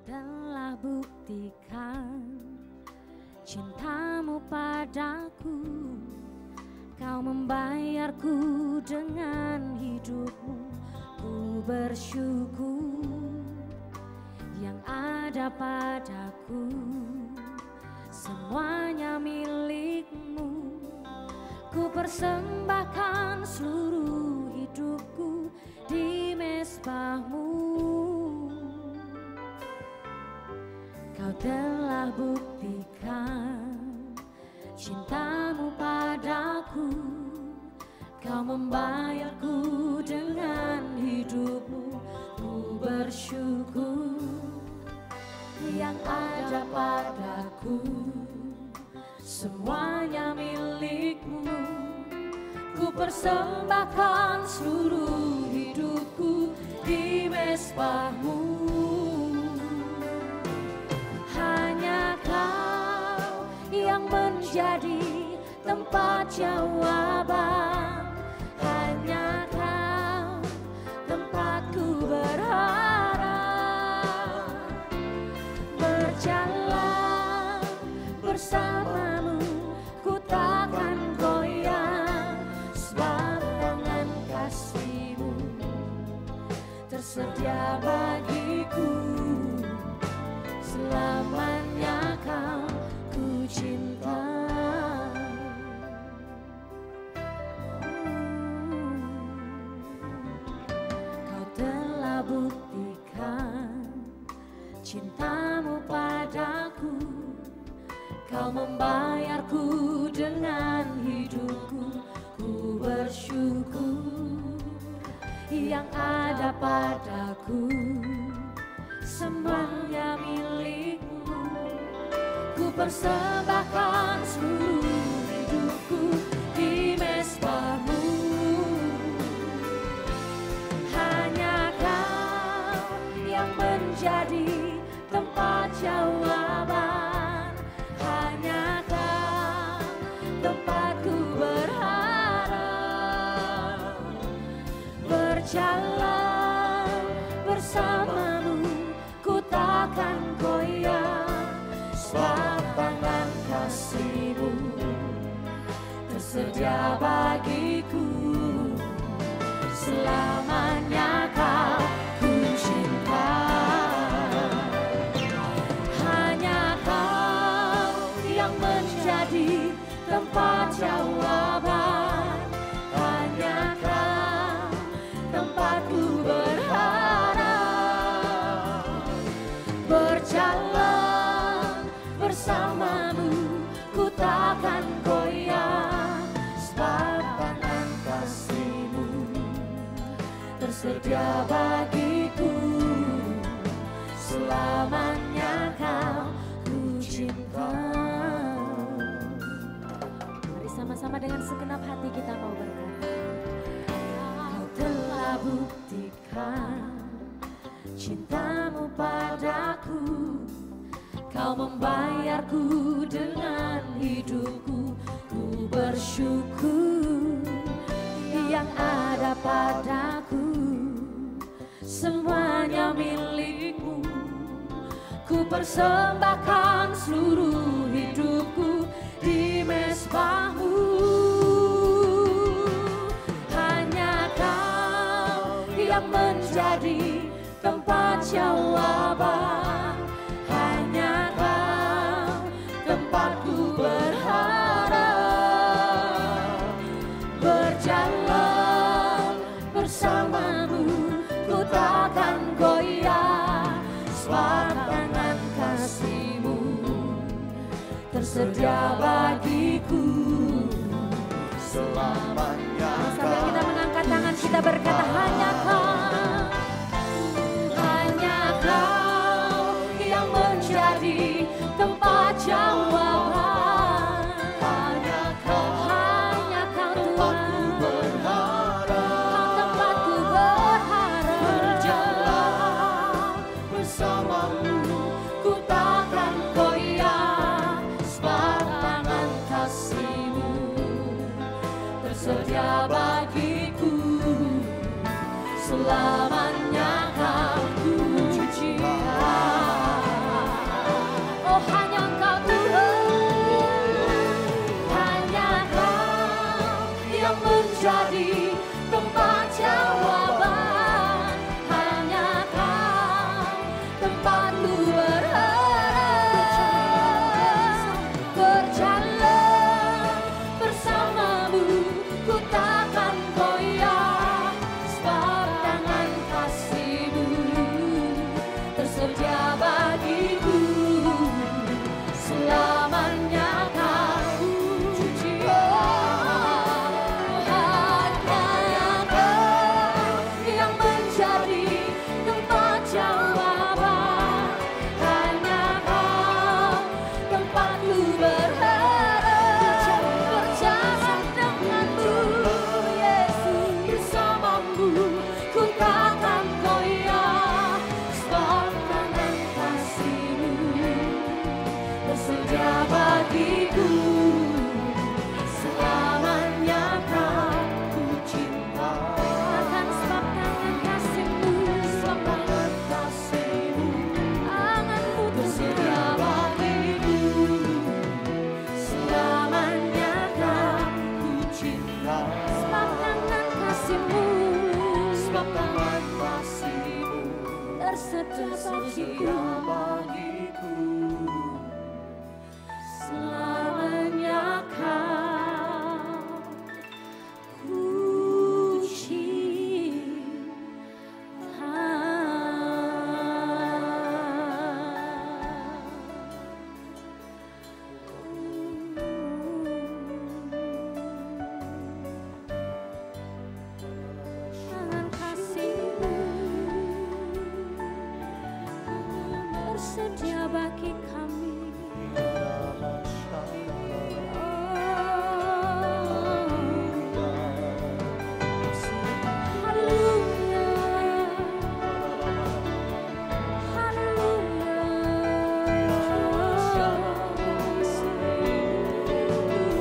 telah buktikan cintamu padaku. Kau membayarku dengan hidupmu. Ku bersyukur yang ada padaku semuanya milikmu. Ku persembahkan seluruh hidupku di mezbahmu. Kau telah buktikan cintamu padaku. Kau membayarku dengan hidupmu. Ku bersyukur yang ada padaku semuanya milikmu. Ku persembahkan seluruh hidupku di mezbahmu. Hanya Kau yang menjadi tempat jawaban. Hanya Kau tempatku berharap. Berjalan bersamamu ku takkan goyang, sebab tangan kasih-Mu tersedia bagiku. Selamanya Kau ku cinta. Kau telah buktikan cintamu padaku. Kau membayarku dengan hidupku. Ku bersyukur yang ada padaku semuanya milikmu. Ku persembahkan seluruh hidupku di mezbahmu. Hanya Kau yang menjadi tempat jawaban. Hanya Kau tempatku berharap. Berjalan bersamamu ku takkan goyang, sebab tangan kasih-Mu tersedia bagiku. Selamanya Kau ku cinta. Hanya Kau yang menjadi tempat jawaban. Hanya Kau tempatku berharap. Berjalan bersamamu ku takkan goyang, sebab tangan kasih-Mu tersedia bagiku. Selamanya Kau ku cinta. Mari sama-sama dengan segenap hati kita mau berkata, Kau telah buktikan cintamu padaku. Kau membayarku dengan hidupku. Ku bersyukur yang ada padaku semuanya milikmu. Ku persembahkan seluruh hidupku di mezbahmu. Hanya Kau yang menjadi tempat jawaban. Hanya Kau tempatku berharap. Berjalan bersamamu ku takkan goyang, sebab tangan kasih-Mu tersedia bagiku. Selamanya sambil kita mengangkat tangan kita berkata, hanya Kau, hanya Kau yang menjadi tempat jawaban. Hanya Kau tempatku berharap. Kau tempatku berharap. Berjalan bersamamu ku takkan goyang, sebab tangan kasih-Mu tersedia bagiku. Selamanya Kau ku cinta. tempatku berharap. Berjalan bersamamu, ku takkan goyah, sebab tangan kasih-Mu tersedia bagiku. Selamanya Kau cuci, hanya Kau yang menjadi tempat jawaban. Hanya Kau tempatku berharap. Berjalan denganmu, Yesus, bersamamu, ku takkan goyah, sebab tangan kasih-Mu tersedia bagiku. Selamanya Kau ku cinta. Takkan sebab tangan kasih-Mu, sebab tangan kasih-Mu, tangan-Mu tersedia bagiku. Selamanya Kau ku cinta. Sebab tangan kasih-Mu, sebab tangan kasih-Mu tersedia bagiku. Selamanya Kau ku cinta. Tangan kasih-Mu tersedia bagi kami.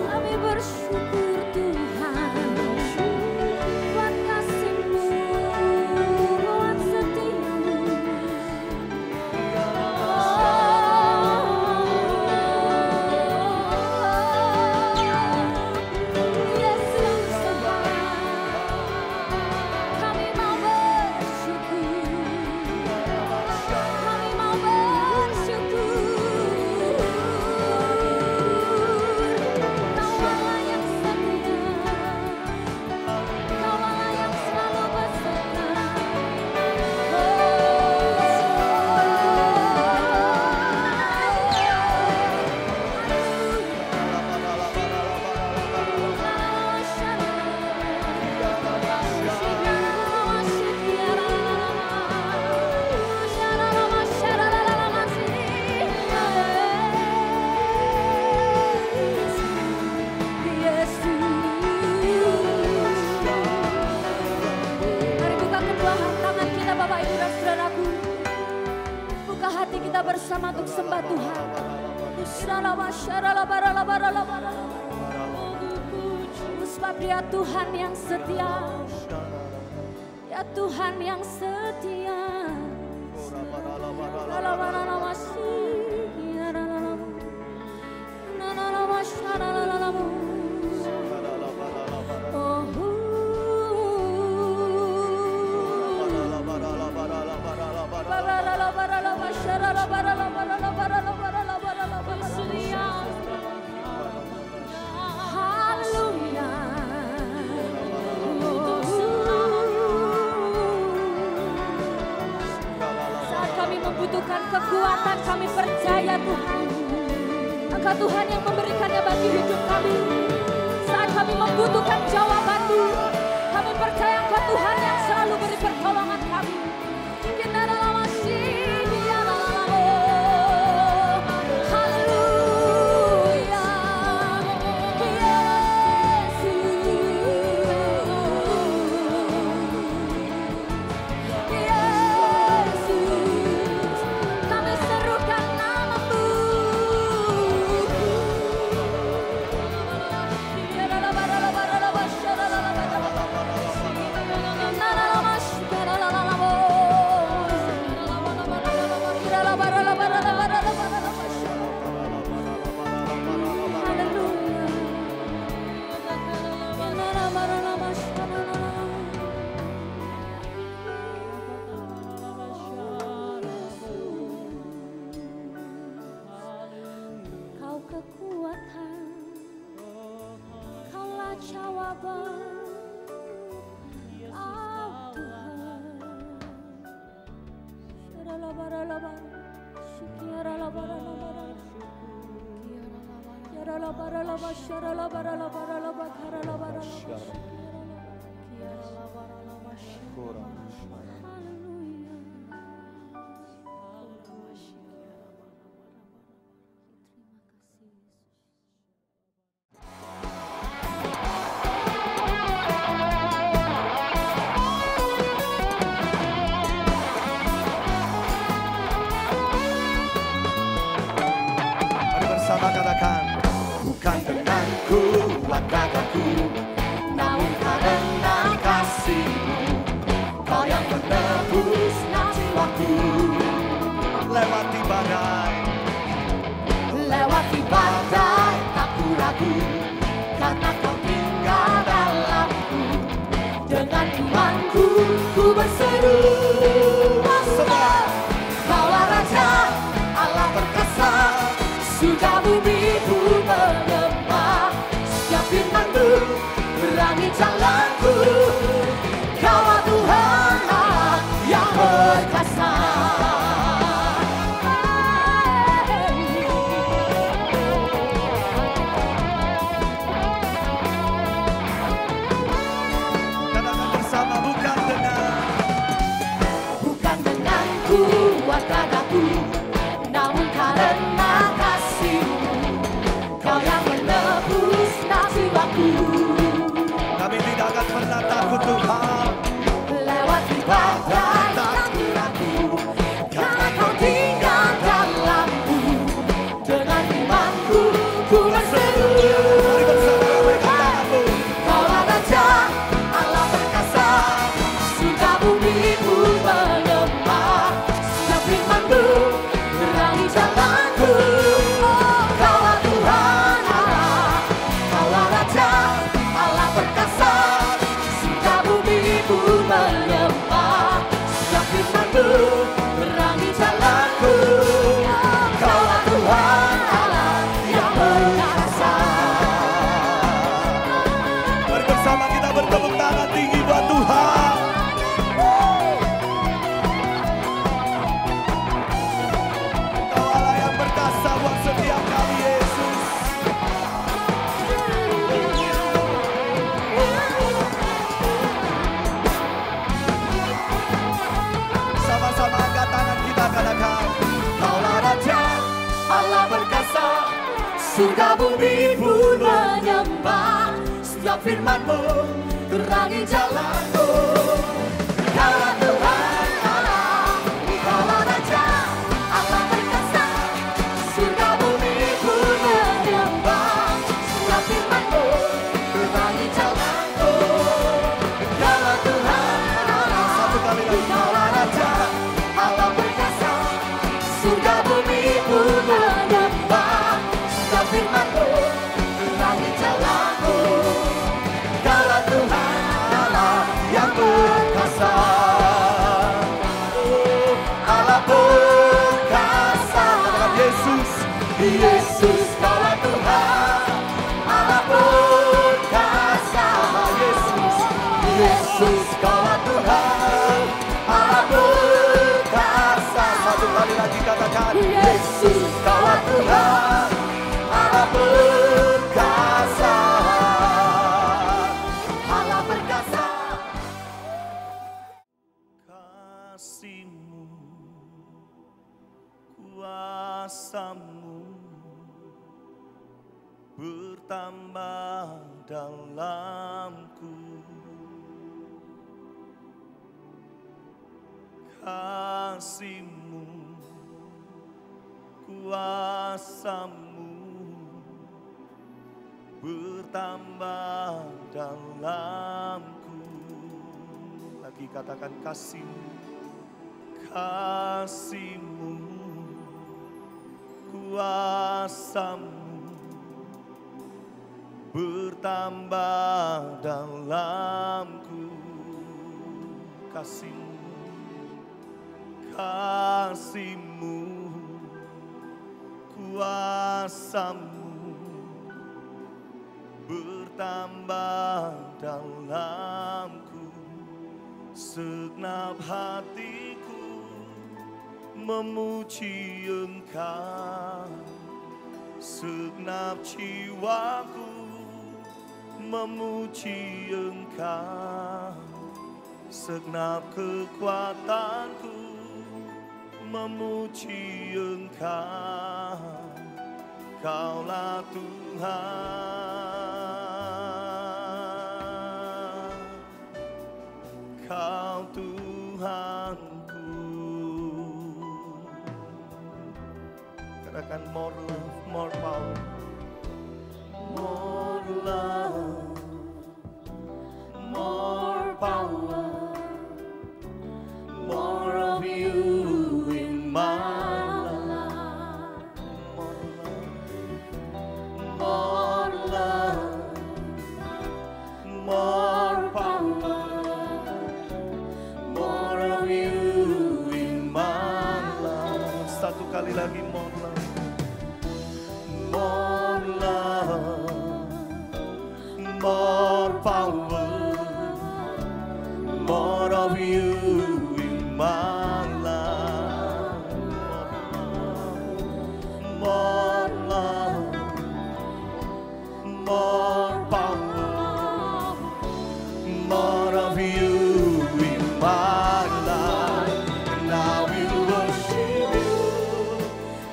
Kami bersyukur Tuhan, buat kasih-Mu, buat setia-Mu. Yesus Tuhan, kami mau bersyukur, kami mau bersyukur. Kaulah yang setia, Kaulah yang selalu beserta. Mari buka kedua tangan kita, Bapak Ibu dan Saudaraku. Buka hati kita bersama untuk sembah Tuhan. Sebab Dia Tuhan yang setia, Ya Tuhan yang setia. Saat kami membutuhkan kekuatan, kami percaya Tuhan, Engkau Tuhan yang memberikannya bagi hidup kami. Saat kami membutuhkan jawaban-Mu, kami percaya Engkau Tuhan yang selalu beri pertolongan kami. Yesus, Bersama katakan, bukan dengan kuat ragaku, namun karena kasih-Mu, Kau yang menebus jiwaku. Lewati badai, tak ku ragu, karena Kau tinggal dalamku. Dengan imanku ku berseru, Kaulah Raja Allah perkasa. Surga bumi ku menyembah, setiap firman-Mu terangi jalanku. Kaulah Tuhan Allah yang perkasa. Katakan bersama, bukan dengan kuat ragaku, namun karena Kau yang menebus jiwaku. Kami tidak akan pernah takut Tuhan. Lewati badai tak ku ragu, karena Kau tinggal dalamku. Dengan imanku ku berseru, mari bersama ramaikan tanganmu. Kaulah Raja Allah perkasa, surga bumi ku menyembah, setiap firman-Mu terangi jalanku. Menyembah, setiap firman-Mu terangi jalanku. Kaulah Tuhan Allah yang perkasa. Mari bersama kita bertepuk tangan tinggi buat Tuhan. Kau Allah yang perkasa buat setiap kami, Yesus. Sama-sama angkat tangan kita, katakan, Kaulah Raja Allah perkasa, surga bumi pun menyembah, setiap firman-Mu terangi jalanku. Kaulah Tuhan Allah, Kaulah Raja Allah perkasa, surga bumi pun menyembah, setiap firman-Mu terangi jalanku. Kaulah Tuhan Allah, satu kali lagi, Kaulah Raja Allah perkasa, surga bumi pun menyembah, setiap firman-Mu terangi jalanku. Kaulah Tuhan Allah yang perkasa, Allah perkasa. Katakan Yesus, Yesus Kaulah Tuhan Allah perkasa. Yesus, Yesus Kaulah Tuhan Allah perkasa. Satu kali lagi katakan, Yesus Kaulah Tuhan Allah perkasa. Allah perkasa. Kasih-Mu, kuasa-Mu bertambah dalamku. Kasih-Mu, kuasa-Mu bertambah dalamku. Lagi katakan kasih-Mu, kasih-Mu, kuasa-Mu bertambah dalamku. Kasih-Mu, kasih-Mu, kuasa-Mu bertambah dalamku. Segenap hatiku memuji Engkau, Segenap jiwaku memuji Engkau, segenap kekuatanku memuji Engkau. Kaulah Tuhan, Kau Tuhanku. Katakan more love, more power. More love, more power, more of you in my life. More love, more power, more of you in my life. Satu kali lagi, more love. More love, more power, more of you in my life. More love, more power, more of you in my life. And I will worship you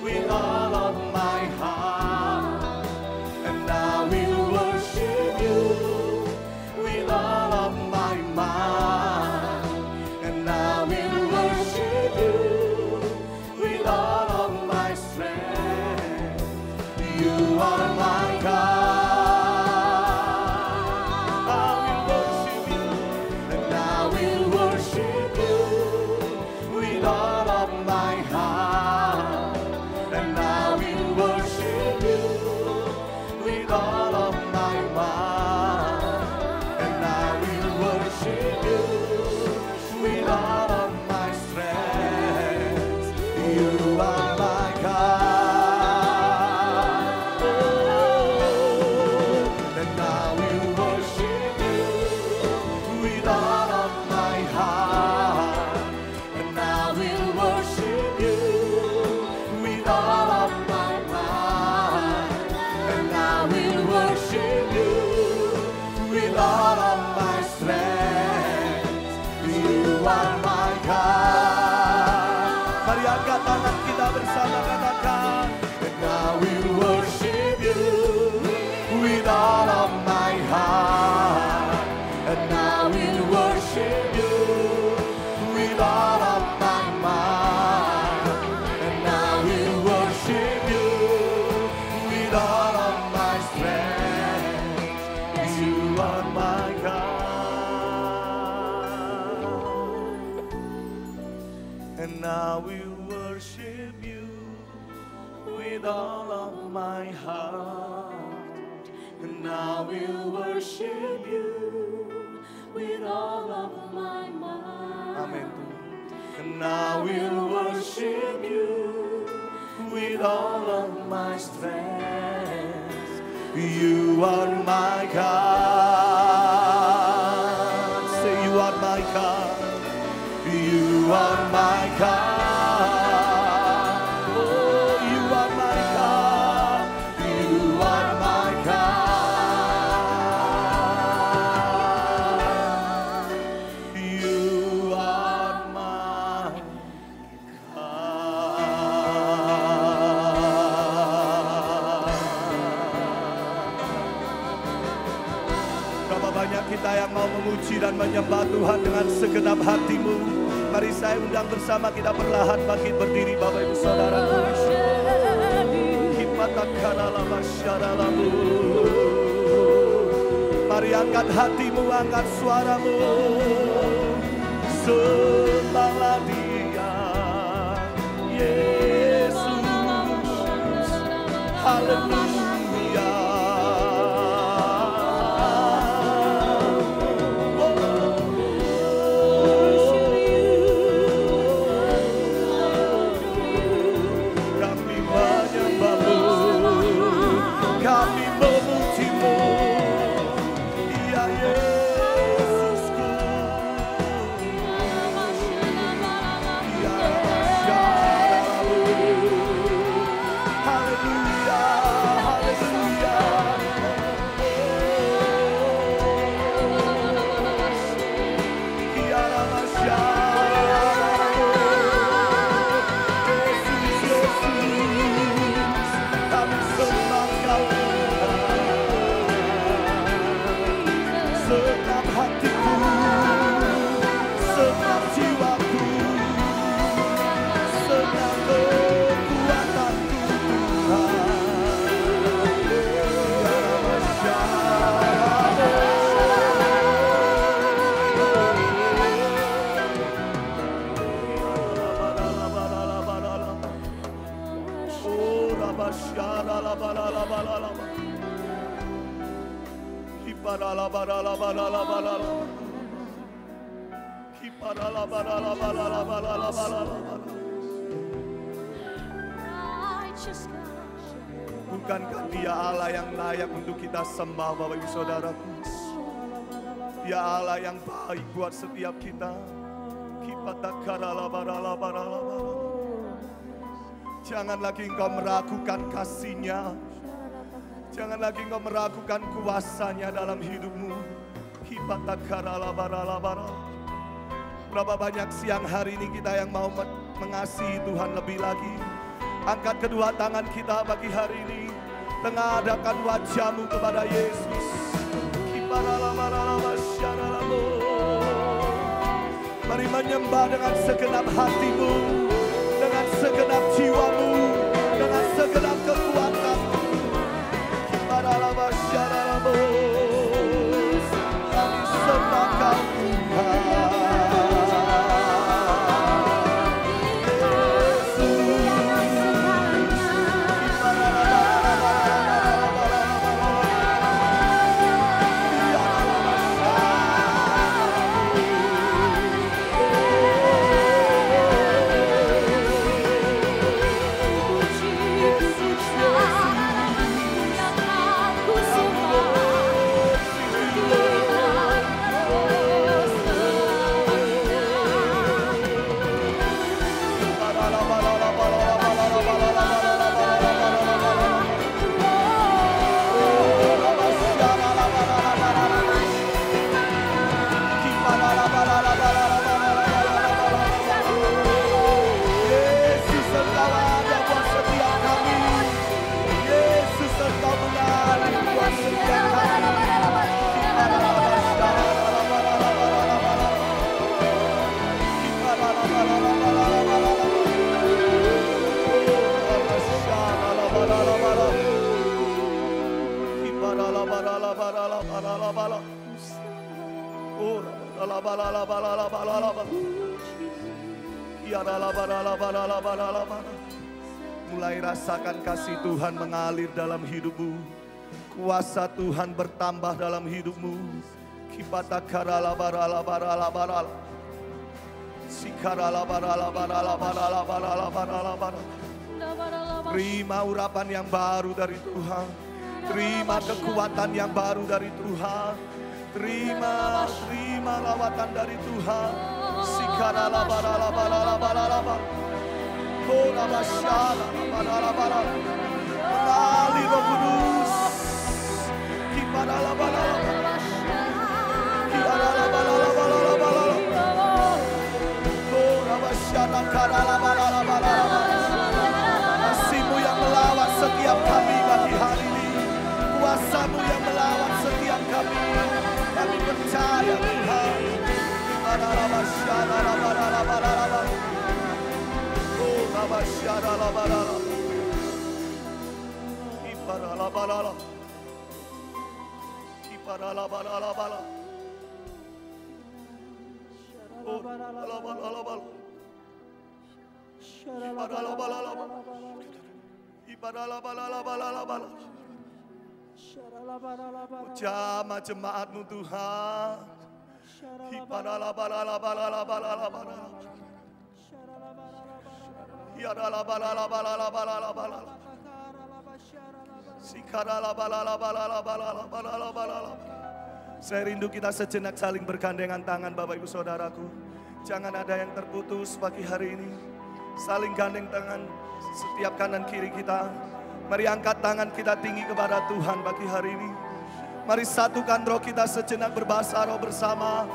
with all of my heart. And I will worship you with all of my mind. And I will worship you with all of my strength. You are my God. I will worship you, and I will worship you with all of my heart. And I will worship you with all of my mind. And I will worship you with all of my strength. You are my God. Oh, and I will worship you with all of my heart. And I will worship you with all of my mind. And I will worship you with all of my strength. You are my God. Mari angkat tangan kita bersama, katakan. And I will worship you with all of my heart. And I will worship you with all of my mind. And I will worship you with all of my strength. You are my God. And I will worship you with all of my heart. And I will worship you with all of my mind. Amen. And I will worship you with all of my strength. You are my God. Say, you are my God. You are my God. Oh, you are my God. You are my God. You are my God. Berapa banyak kita yang mau memuji dan menyembah Tuhan dengan segenap hatimu. Mari saya undang bersama kita perlahan bangkit berdiri, Bapak Ibu Saudara. Mari angkat hatimu, angkat suaramu. Sembahlah Dia, Yesus. Haleluya. Kami memujimu, ya Yesusku. Ya Masyarakat. Bukankah Dia Allah yang layak untuk kita sembah, Bapak Ibu Saudaraku? Dia Allah yang baik buat setiap kita. Jangan lagi engkau meragukan kasih-Nya. Jangan lagi engkau meragukan kuasa-Nya dalam hidupmu. Berapa banyak siang hari ini kita yang mau mengasihi Tuhan lebih lagi. Angkat kedua tangan kita bagi hari ini. Tengadahkan wajahmu kepada Yesus. Mari menyembah dengan segenap hatimu, dengan segenap jiwamu, dengan segenap kekuatanmu. Kami sembah Kau Tuhan. Mulai rasakan kasih Tuhan mengalir dalam hidupmu. Kuasa Tuhan bertambah dalam hidupmu. Terima urapan yang baru dari Tuhan. Terima kekuatan yang baru dari Tuhan. Terima lawatan dari Tuhan. Mengalir Roh Kudus. Kasih-Mu yang melawat setiap kami bagi hari ini. Kuasa-Mu yang melawat setiap kami. Kami percaya Tuhan. Jamah jemaat-Mu Tuhan. Saya rindu kita sejenak saling bergandengan tangan, Bapak Ibu Saudaraku. Jangan ada yang terputus pagi hari ini. Saling gandeng tangan setiap kanan kiri kita. Mari angkat tangan kita tinggi kepada Tuhan pagi hari ini. Mari satukan roh kita sejenak berbahasa roh bersama.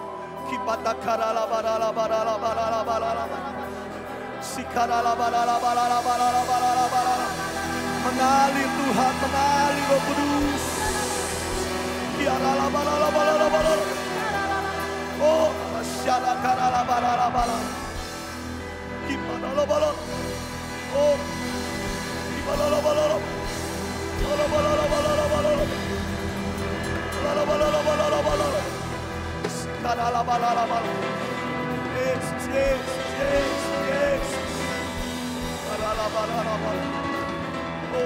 Mengalir Tuhan, mengalir Roh Kudus. Oh,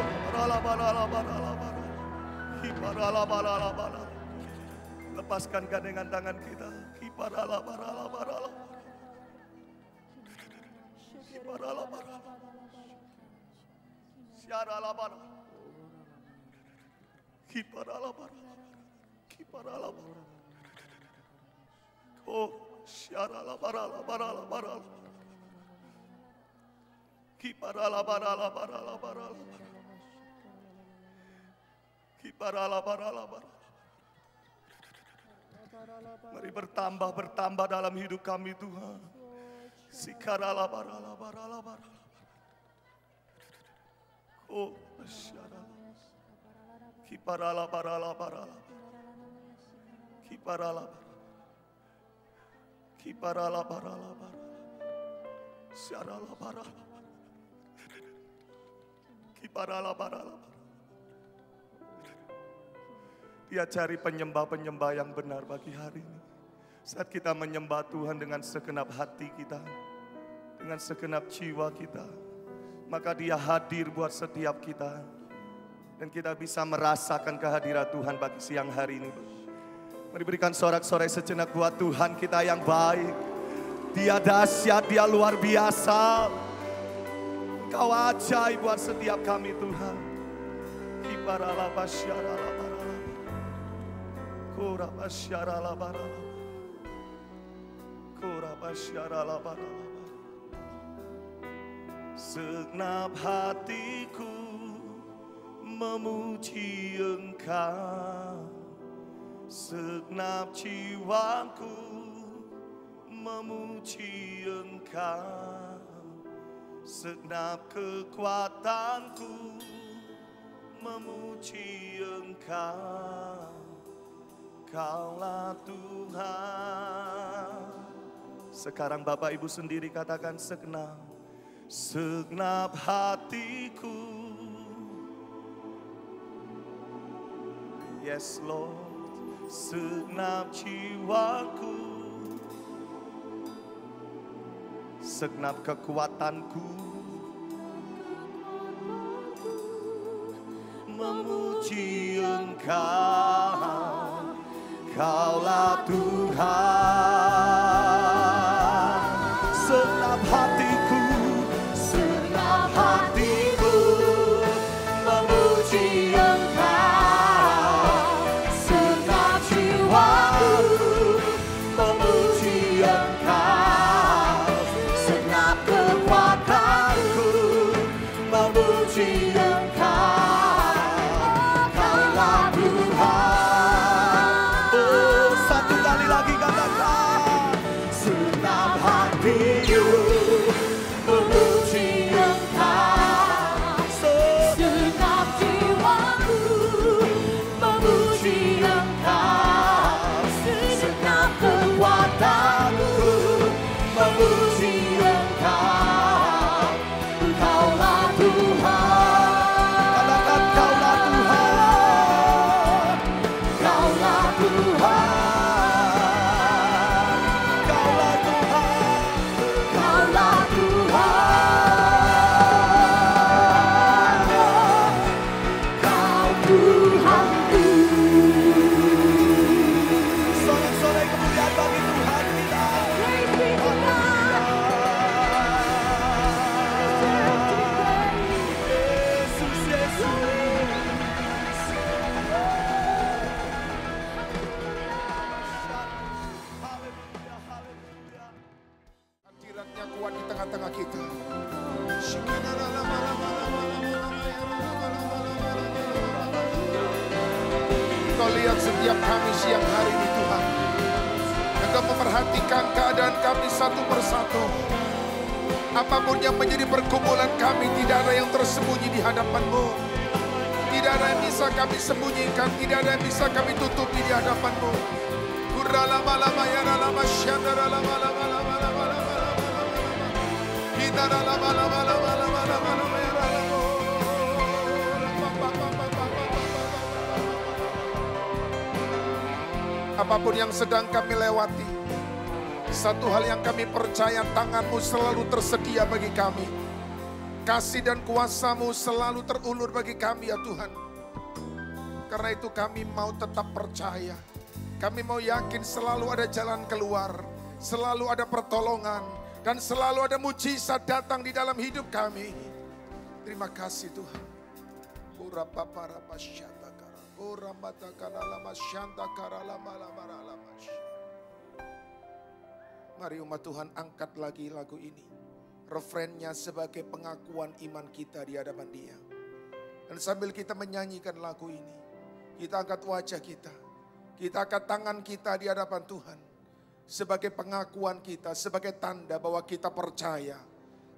Lepaskan gandengan tangan kita. Mari bertambah dalam hidup kami Tuhan. Oh, Dia cari penyembah-penyembah yang benar bagi hari ini. Saat kita menyembah Tuhan dengan segenap hati kita, dengan segenap jiwa kita, maka Dia hadir buat setiap kita. Dan kita bisa merasakan kehadiran Tuhan bagi siang hari ini. Mari berikan sorak-sorai sejenak buat Tuhan kita yang baik. Dia dahsyat, Dia luar biasa. Kau ajaib buat setiap kami Tuhan. Segenap hatiku memuji Engkau, segenap jiwaku memuji Engkau, segenap kekuatanku memuji Engkau. Kaulah Tuhan. Sekarang Bapak Ibu sendiri katakan segenap hatiku. Yes Lord. Segenap jiwaku, segenap kekuatanku memuji Engkau. Kaulah Tuhan. Segenap hatiku memuji Engkau. Segenap jiwaku memuji Engkau. Segenap kekuatanku memuji Engkau. Kaulah Tuhan. Satu kali lagi katakan, segenap hatiku memuji Engkau, segenap jiwaku memuji Engkau, segenap kekuatanku memuji Engkau. Kaulah Tuhan. Katakan Kaulah Tuhan. Kaulah Tuhan. Hadiratnya kuat di tengah-tengah kita. Kau lihat setiap kami siang hari ini Tuhan. Engkau memperhatikan keadaan kami satu persatu. Apapun yang menjadi pergumulan kami, tidak ada yang tersembunyi di hadapan-Mu. Tidak ada yang bisa kami sembunyikan, tidak ada yang bisa kami tutupi di hadapan-Mu. Kuralama-lama ya lama syandara lama-lama lama-lama lama-lama. Kita lama-lama lama-lama ya lama. Apapun yang sedang kami lewati, satu hal yang kami percaya, tangan-Mu selalu tersedia bagi kami. Kasih dan kuasa-Mu selalu terulur bagi kami ya Tuhan. Karena itu kami mau tetap percaya. Kami mau yakin selalu ada jalan keluar. Selalu ada pertolongan. Dan selalu ada mujizat datang di dalam hidup kami. Terima kasih Tuhan. Mari umat Tuhan angkat lagi lagu ini. Refrennya sebagai pengakuan iman kita di hadapan Dia. Dan sambil kita menyanyikan lagu ini, kita angkat wajah kita. Kita angkat tangan kita di hadapan Tuhan. Sebagai pengakuan kita, sebagai tanda bahwa kita percaya.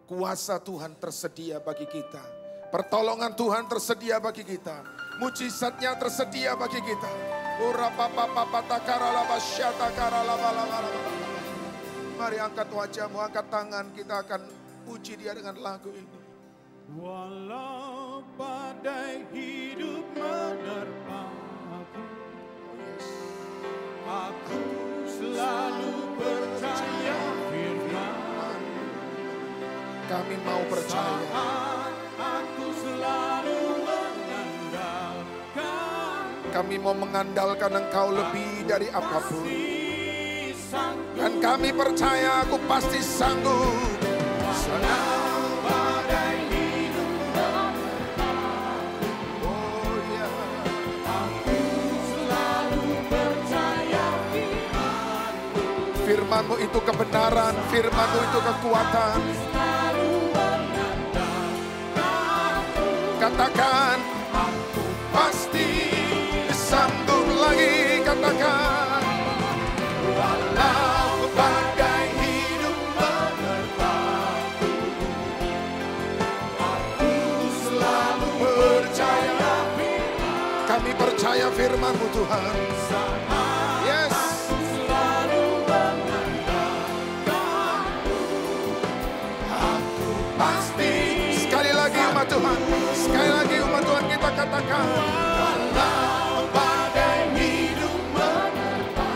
Kuasa Tuhan tersedia bagi kita. Pertolongan Tuhan tersedia bagi kita. Mujizatnya tersedia bagi kita. Mari angkat wajahmu, angkat tangan, kita akan puji Dia dengan lagu ini. Walau badai hidup menerpa aku selalu percaya firman. Kami mau percaya. Aku selalu mengandalkan. Kami mau mengandalkan Engkau lebih dari apapun. Dan kami percaya aku pasti sanggup. Walau badai hidup menerpa, Oh ya. aku selalu percaya firman-Mu. Firman-Mu itu kebenaran, Firman-Mu itu kekuatan. Selalu mengandalkan. Katakan, Aku pasti sanggup lagi. Katakan, walau badai hidup menerpa, aku selalu percaya firman. kami percaya Firman-Mu Tuhan. Yes. Aku selalu mengandalkan. Aku pasti. Sekali lagi umat Tuhan. Sekali lagi umat Tuhan kita katakan. Walau badai hidup menerpa,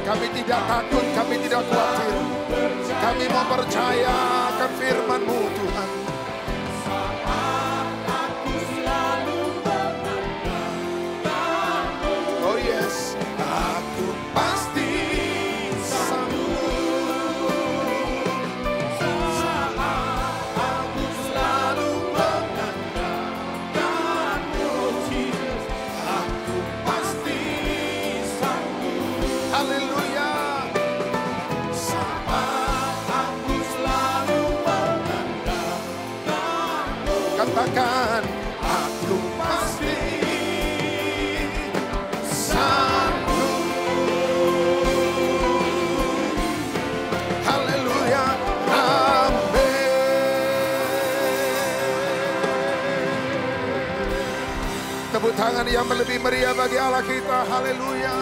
Kami tidak takut, kami tidak khawatir. Kami mau percaya akan Firman-Mu Tuhan. aku selalu mengandalkan. Oh yes. Aku pasti sanggup. Aku selalu mengandalkan. Oh Jesus, aku pasti sanggup. Haleluya. Aku selalu mengandalkan. Katakan, aku pasti sanggup. Haleluya. Amin. Tepuk tangan yang lebih meriah bagi Allah kita. Haleluya.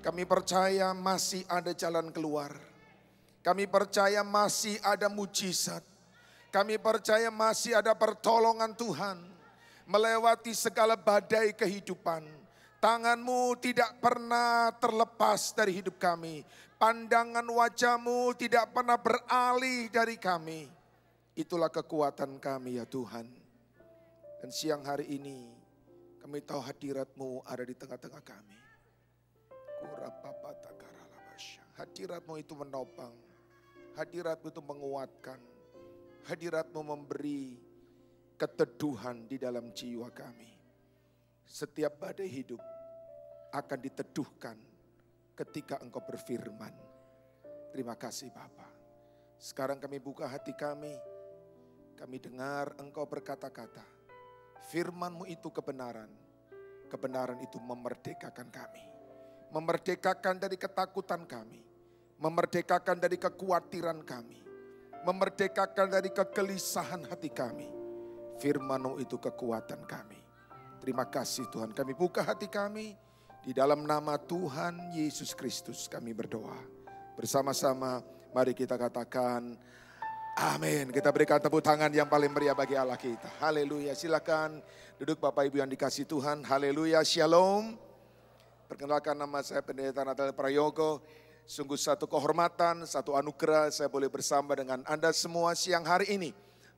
Kami percaya masih ada jalan keluar. Kami percaya masih ada mujizat. Kami percaya masih ada pertolongan Tuhan. Melewati segala badai kehidupan. Tangan-Mu tidak pernah terlepas dari hidup kami. Pandangan wajah-Mu tidak pernah beralih dari kami. Itulah kekuatan kami ya Tuhan. Dan siang hari ini kami tahu hadirat-Mu ada di tengah-tengah kami. Hadirat-Mu itu menopang. Hadirat-Mu itu menguatkan. Hadirat-Mu memberi keteduhan di dalam jiwa kami. Setiap badai hidup akan diteduhkan ketika Engkau berfirman. Terima kasih Bapa. Sekarang kami buka hati kami. Kami dengar Engkau berkata-kata. Firman-Mu itu kebenaran. Kebenaran itu memerdekakan kami. Memerdekakan dari ketakutan kami. Memerdekakan dari kekhawatiran kami. Memerdekakan dari kegelisahan hati kami. Firman-Mu itu kekuatan kami. Terima kasih Tuhan, kami buka hati kami. Di dalam nama Tuhan Yesus Kristus kami berdoa. Bersama-sama mari kita katakan amin. Kita berikan tepuk tangan yang paling meriah bagi Allah kita. Haleluya. Silakan duduk Bapak Ibu yang dikasih Tuhan. Haleluya. Shalom. Perkenalkan nama saya Pendeta Nathanael Prayogo. Sungguh satu kehormatan, satu anugerah saya boleh bersama dengan Anda semua siang hari ini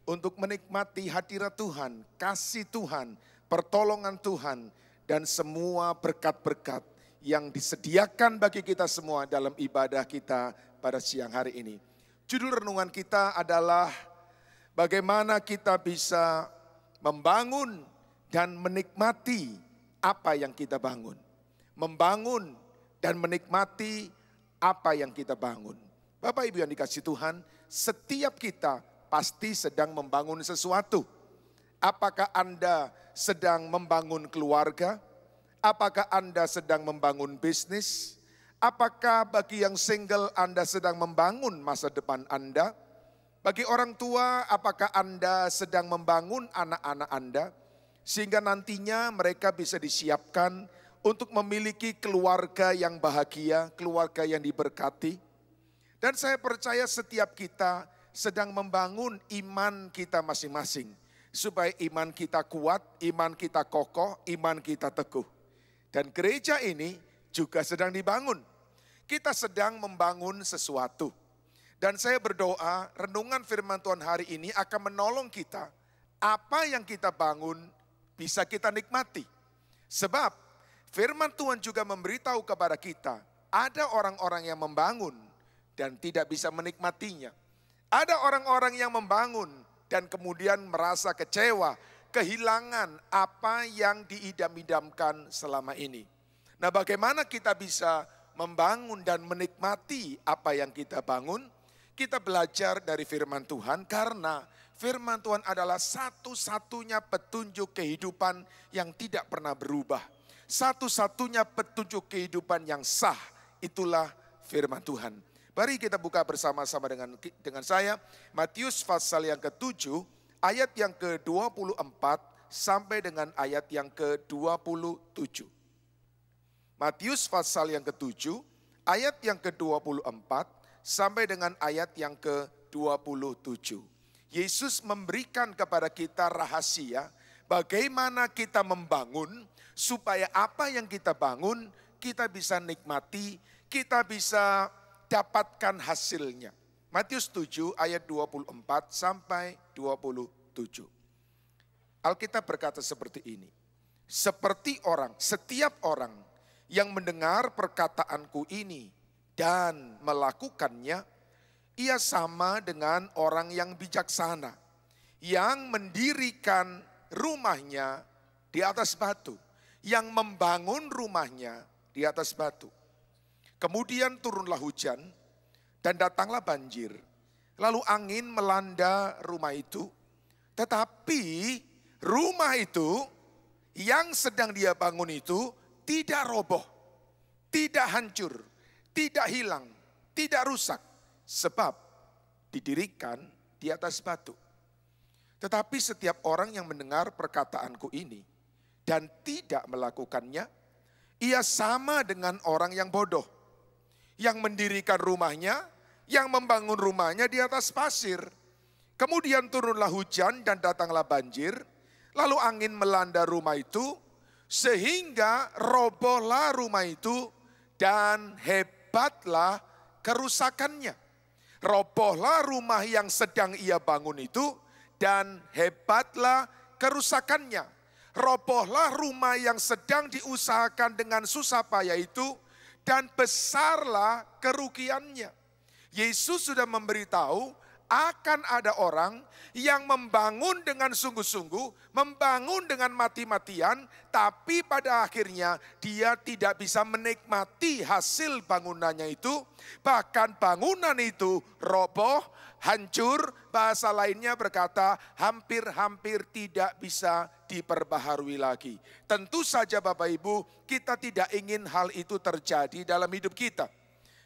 untuk menikmati hadirat Tuhan, kasih Tuhan, pertolongan Tuhan, dan semua berkat-berkat yang disediakan bagi kita semua dalam ibadah kita pada siang hari ini. Judul renungan kita adalah bagaimana kita bisa membangun dan menikmati apa yang kita bangun. Membangun dan menikmati apa yang kita bangun. Bapak Ibu yang dikasihi Tuhan, setiap kita pasti sedang membangun sesuatu. Apakah Anda sedang membangun keluarga? Apakah Anda sedang membangun bisnis? Apakah bagi yang single Anda sedang membangun masa depan Anda? Bagi orang tua, apakah Anda sedang membangun anak-anak Anda? Sehingga nantinya mereka bisa disiapkan untuk memiliki keluarga yang bahagia, keluarga yang diberkati. Dan saya percaya setiap kita sedang membangun iman kita masing-masing. Supaya iman kita kuat, iman kita kokoh, iman kita teguh. Dan gereja ini juga sedang dibangun. Kita sedang membangun sesuatu. Dan saya berdoa renungan firman Tuhan hari ini akan menolong kita. Apa yang kita bangun bisa kita nikmati. Sebab firman Tuhan juga memberitahu kepada kita, ada orang-orang yang membangun dan tidak bisa menikmatinya. Ada orang-orang yang membangun dan kemudian merasa kecewa, kehilangan apa yang diidam-idamkan selama ini. Nah, bagaimana kita bisa membangun dan menikmati apa yang kita bangun? Kita belajar dari firman Tuhan karena firman Tuhan adalah satu-satunya petunjuk kehidupan yang tidak pernah berubah. Satu-satunya petunjuk kehidupan yang sah, itulah firman Tuhan. Mari kita buka bersama-sama dengan saya, Matius pasal yang ke-7, ayat yang ke-24 sampai dengan ayat yang ke-27. Matius pasal yang ke-7, ayat yang ke-24 sampai dengan ayat yang ke-27. Yesus memberikan kepada kita rahasia bagaimana kita membangun supaya apa yang kita bangun kita bisa nikmati, kita bisa dapatkan hasilnya. Matius 7 ayat 24 sampai 27. Alkitab berkata seperti ini. Setiap orang yang mendengar perkataanku ini dan melakukannya, ia sama dengan orang yang bijaksana, yang mendirikan rumahnya di atas batu, yang membangun rumahnya di atas batu. Kemudian turunlah hujan dan datanglah banjir. Lalu angin melanda rumah itu, tetapi rumah itu yang sedang dia bangun itu tidak roboh, tidak hancur, tidak hilang, tidak rusak. Sebab didirikan di atas batu. Tetapi setiap orang yang mendengar perkataanku ini dan tidak melakukannya, ia sama dengan orang yang bodoh. Yang mendirikan rumahnya, yang membangun rumahnya di atas pasir. Kemudian turunlah hujan dan datanglah banjir. Lalu angin melanda rumah itu, sehingga robohlah rumah itu dan hebatlah kerusakannya. Robohlah rumah yang sedang ia bangun itu dan hebatlah kerusakannya. Robohlah rumah yang sedang diusahakan dengan susah payah itu dan besarlah kerugiannya. Yesus sudah memberitahu akan ada orang yang membangun dengan sungguh-sungguh, membangun dengan mati-matian, tapi pada akhirnya dia tidak bisa menikmati hasil bangunannya itu. Bahkan bangunan itu roboh, hancur, bahasa lainnya berkata hampir-hampir tidak bisa diperbaharui lagi. Tentu saja Bapak Ibu, kita tidak ingin hal itu terjadi dalam hidup kita.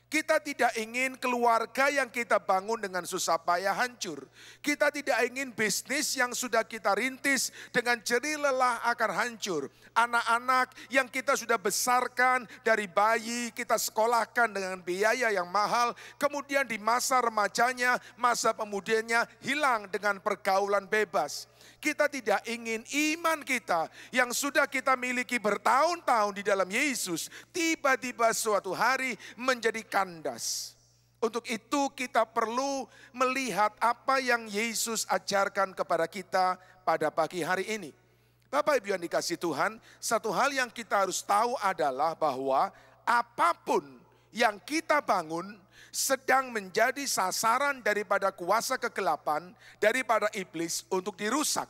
Kita tidak ingin keluarga yang kita bangun dengan susah payah hancur. Kita tidak ingin bisnis yang sudah kita rintis dengan jerih lelah akan hancur. Anak-anak yang kita sudah besarkan dari bayi, kita sekolahkan dengan biaya yang mahal. Kemudian di masa remajanya, masa pemudanya hilang dengan pergaulan bebas. Kita tidak ingin iman kita yang sudah kita miliki bertahun-tahun di dalam Yesus tiba-tiba suatu hari menjadi kandas. Untuk itu kita perlu melihat apa yang Yesus ajarkan kepada kita pada pagi hari ini. Bapak Ibu yang dikasihi Tuhan, satu hal yang kita harus tahu adalah bahwa apapun yang kita bangun sedang menjadi sasaran daripada kuasa kegelapan, daripada iblis untuk dirusak.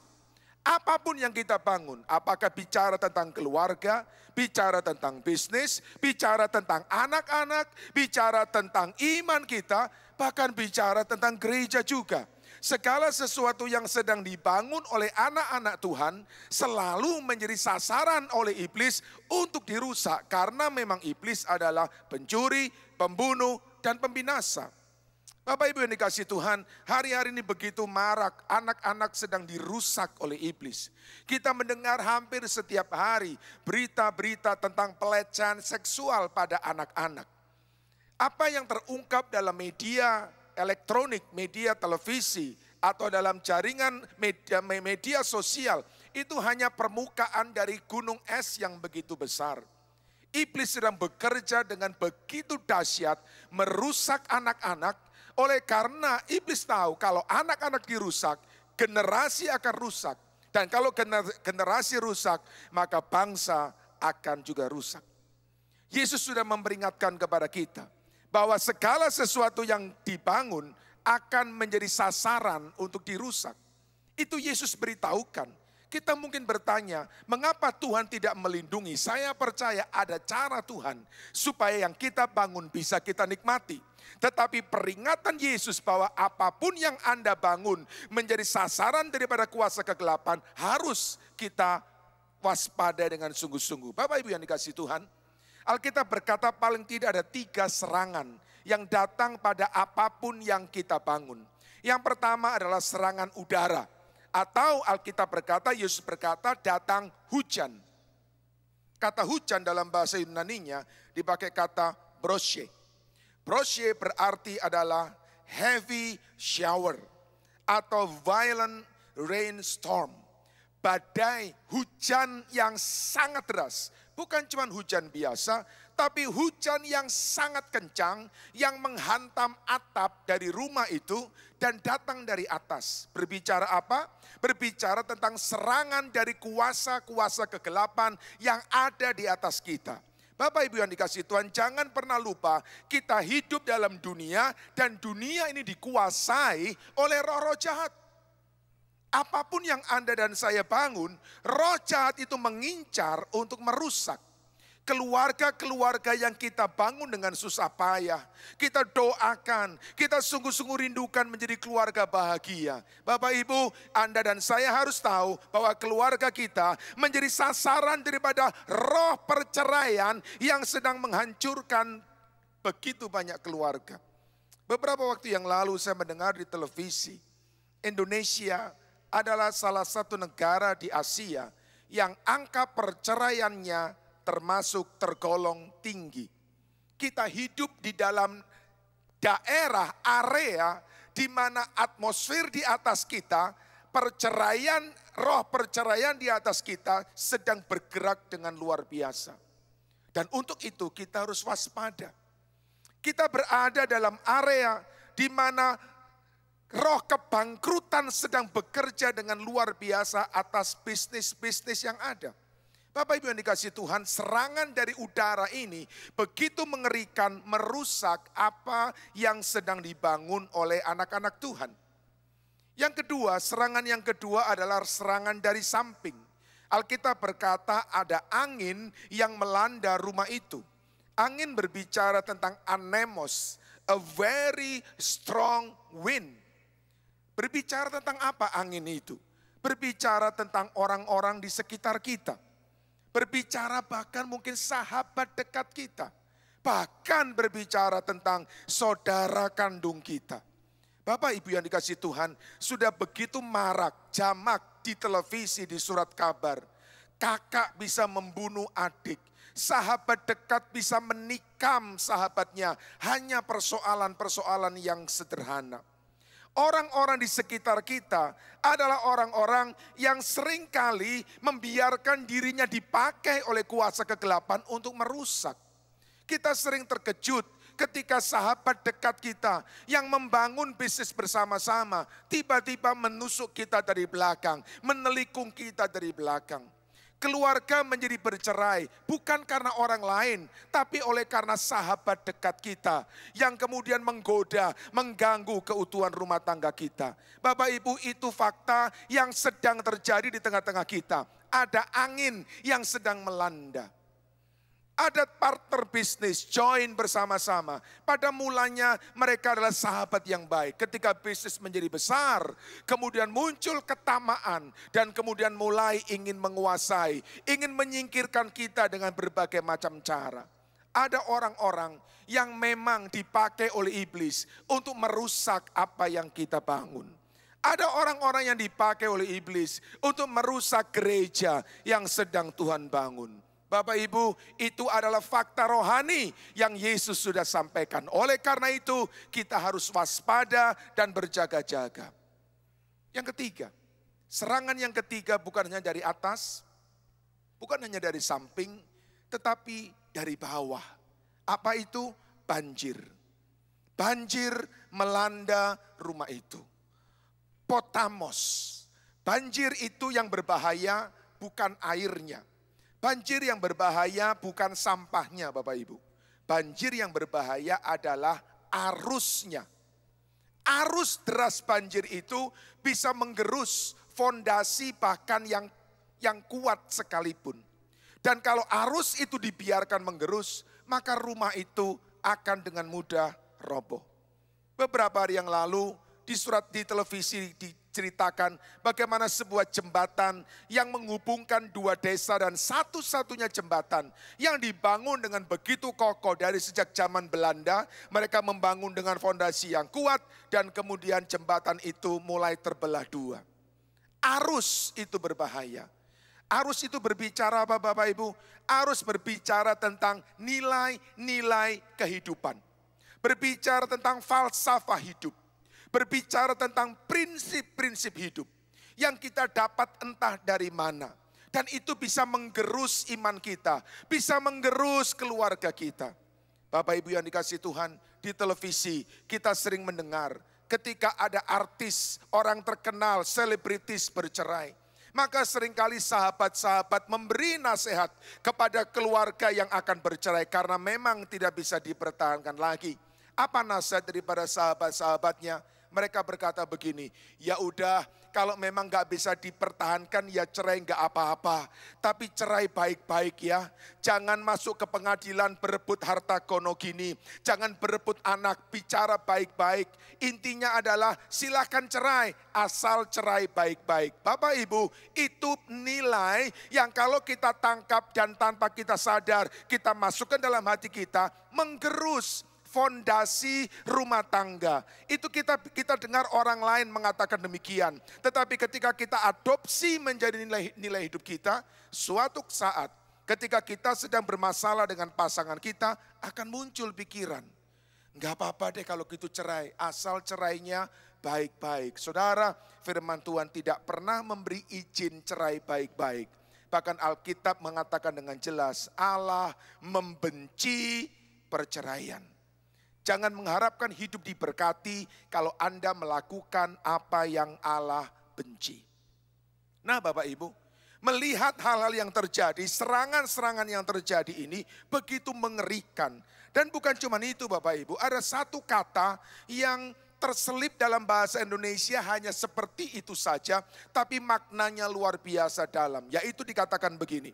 Apapun yang kita bangun, apakah bicara tentang keluarga, bicara tentang bisnis, bicara tentang anak-anak, bicara tentang iman kita, bahkan bicara tentang gereja juga. Segala sesuatu yang sedang dibangun oleh anak-anak Tuhan selalu menjadi sasaran oleh iblis untuk dirusak. Karena memang iblis adalah pencuri, pembunuh, dan pembinasa. Bapak Ibu yang dikasihi Tuhan, hari-hari ini begitu marak anak-anak sedang dirusak oleh iblis. Kita mendengar hampir setiap hari berita-berita tentang pelecehan seksual pada anak-anak. Apa yang terungkap dalam media elektronik, media televisi, atau dalam jaringan media sosial, itu hanya permukaan dari gunung es yang begitu besar. Iblis sedang bekerja dengan begitu dahsyat merusak anak-anak. Oleh karena iblis tahu kalau anak-anak dirusak, generasi akan rusak. Dan kalau generasi rusak, maka bangsa akan juga rusak. Yesus sudah memperingatkan kepada kita bahwa segala sesuatu yang dibangun akan menjadi sasaran untuk dirusak. Itu Yesus beritahukan. Kita mungkin bertanya, mengapa Tuhan tidak melindungi? Saya percaya ada cara Tuhan supaya yang kita bangun bisa kita nikmati. Tetapi peringatan Yesus bahwa apapun yang Anda bangun menjadi sasaran daripada kuasa kegelapan harus kita waspada dengan sungguh-sungguh. Bapak Ibu yang dikasihi Tuhan, Alkitab berkata paling tidak ada 3 serangan yang datang pada apapun yang kita bangun. Yang pertama adalah serangan udara. Atau Alkitab berkata, Yesus berkata datang hujan. Kata hujan dalam bahasa Yunaninya dipakai kata broshe. Broshe berarti adalah heavy shower atau violent rainstorm. Badai hujan yang sangat deras. Bukan cuma hujan biasa, tapi hujan yang sangat kencang yang menghantam atap dari rumah itu dan datang dari atas. Berbicara apa? Berbicara tentang serangan dari kuasa-kuasa kegelapan yang ada di atas kita. Bapak Ibu yang dikasihi Tuhan, jangan pernah lupa kita hidup dalam dunia dan dunia ini dikuasai oleh roh-roh jahat. Apapun yang Anda dan saya bangun, roh jahat itu mengincar untuk merusak. Keluarga-keluarga yang kita bangun dengan susah payah, kita doakan, kita sungguh-sungguh rindukan menjadi keluarga bahagia. Bapak Ibu, Anda dan saya harus tahu bahwa keluarga kita menjadi sasaran daripada roh perceraian yang sedang menghancurkan begitu banyak keluarga. Beberapa waktu yang lalu saya mendengar di televisi, Indonesia adalah salah satu negara di Asia yang angka perceraiannya termasuk tergolong tinggi. Kita hidup di dalam daerah, area di mana atmosfer di atas kita, perceraian, roh perceraian di atas kita sedang bergerak dengan luar biasa. Dan untuk itu kita harus waspada. Kita berada dalam area di mana roh kebangkrutan sedang bekerja dengan luar biasa atas bisnis-bisnis yang ada. Bapak Ibu yang dikasihi Tuhan, serangan dari udara ini begitu mengerikan, merusak apa yang sedang dibangun oleh anak-anak Tuhan. Yang kedua, serangan yang kedua adalah serangan dari samping. Alkitab berkata ada angin yang melanda rumah itu. Angin berbicara tentang anemos, a very strong wind. Berbicara tentang apa angin itu? Berbicara tentang orang-orang di sekitar kita. Berbicara bahkan mungkin sahabat dekat kita. Bahkan berbicara tentang saudara kandung kita. Bapak Ibu yang dikasihi Tuhan, sudah begitu marak, jamak di televisi, di surat kabar. Kakak bisa membunuh adik. Sahabat dekat bisa menikam sahabatnya. Hanya persoalan-persoalan yang sederhana. Orang-orang di sekitar kita adalah orang-orang yang seringkali membiarkan dirinya dipakai oleh kuasa kegelapan untuk merusak. Kita sering terkejut ketika sahabat dekat kita yang membangun bisnis bersama-sama tiba-tiba menusuk kita dari belakang, menelikung kita dari belakang. Keluarga menjadi bercerai bukan karena orang lain, tapi oleh karena sahabat dekat kita yang kemudian menggoda, mengganggu keutuhan rumah tangga kita. Bapak Ibu, itu fakta yang sedang terjadi di tengah-tengah kita. Ada angin yang sedang melanda. Ada partner bisnis, join bersama-sama. Pada mulanya mereka adalah sahabat yang baik. Ketika bisnis menjadi besar, kemudian muncul ketamaan. Dan kemudian mulai ingin menguasai, ingin menyingkirkan kita dengan berbagai macam cara. Ada orang-orang yang memang dipakai oleh iblis untuk merusak apa yang kita bangun. Ada orang-orang yang dipakai oleh iblis untuk merusak gereja yang sedang Tuhan bangun. Bapak Ibu, itu adalah fakta rohani yang Yesus sudah sampaikan. Oleh karena itu, kita harus waspada dan berjaga-jaga. Yang ketiga, serangan yang ketiga bukan hanya dari atas, bukan hanya dari samping, tetapi dari bawah. Apa itu? Banjir. Banjir melanda rumah itu. Potamos. Banjir itu yang berbahaya bukan airnya. Banjir yang berbahaya bukan sampahnya Bapak Ibu. Banjir yang berbahaya adalah arusnya. Arus deras banjir itu bisa menggerus fondasi bahkan yang kuat sekalipun. Dan kalau arus itu dibiarkan menggerus, maka rumah itu akan dengan mudah roboh. Beberapa hari yang lalu di televisi diceritakan bagaimana sebuah jembatan yang menghubungkan dua desa dan satu-satunya jembatan yang dibangun dengan begitu kokoh dari sejak zaman Belanda. Mereka membangun dengan fondasi yang kuat dan kemudian jembatan itu mulai terbelah dua. Arus itu berbahaya. Arus itu berbicara apa Bapak Ibu? Arus berbicara tentang nilai-nilai kehidupan. Berbicara tentang falsafah hidup. Berbicara tentang prinsip-prinsip hidup yang kita dapat entah dari mana. Dan itu bisa menggerus iman kita, bisa menggerus keluarga kita. Bapak Ibu yang dikasihi Tuhan, di televisi kita sering mendengar ketika ada artis, orang terkenal, selebritis bercerai. Maka seringkali sahabat-sahabat memberi nasihat kepada keluarga yang akan bercerai karena memang tidak bisa dipertahankan lagi. Apa nasihat daripada sahabat-sahabatnya? Mereka berkata begini, ya udah kalau memang gak bisa dipertahankan ya cerai gak apa-apa. Tapi cerai baik-baik ya. Jangan masuk ke pengadilan berebut harta gono gini. Jangan berebut anak, bicara baik-baik. Intinya adalah silakan cerai, asal cerai baik-baik. Bapak Ibu, itu nilai yang kalau kita tangkap dan tanpa kita sadar, kita masukkan dalam hati kita, menggerus fondasi rumah tangga. Itu kita dengar orang lain mengatakan demikian. Tetapi ketika kita adopsi menjadi nilai hidup kita, suatu saat ketika kita sedang bermasalah dengan pasangan kita, akan muncul pikiran, enggak apa-apa deh kalau gitu cerai, asal cerainya baik-baik. Saudara, firman Tuhan tidak pernah memberi izin cerai baik-baik. Bahkan Alkitab mengatakan dengan jelas, Allah membenci perceraian. Jangan mengharapkan hidup diberkati kalau Anda melakukan apa yang Allah benci. Nah Bapak Ibu, melihat hal-hal yang terjadi, serangan-serangan yang terjadi ini begitu mengerikan. Dan bukan cuma itu Bapak Ibu, ada satu kata yang terselip dalam bahasa Indonesia hanya seperti itu saja, tapi maknanya luar biasa dalam, yaitu dikatakan begini.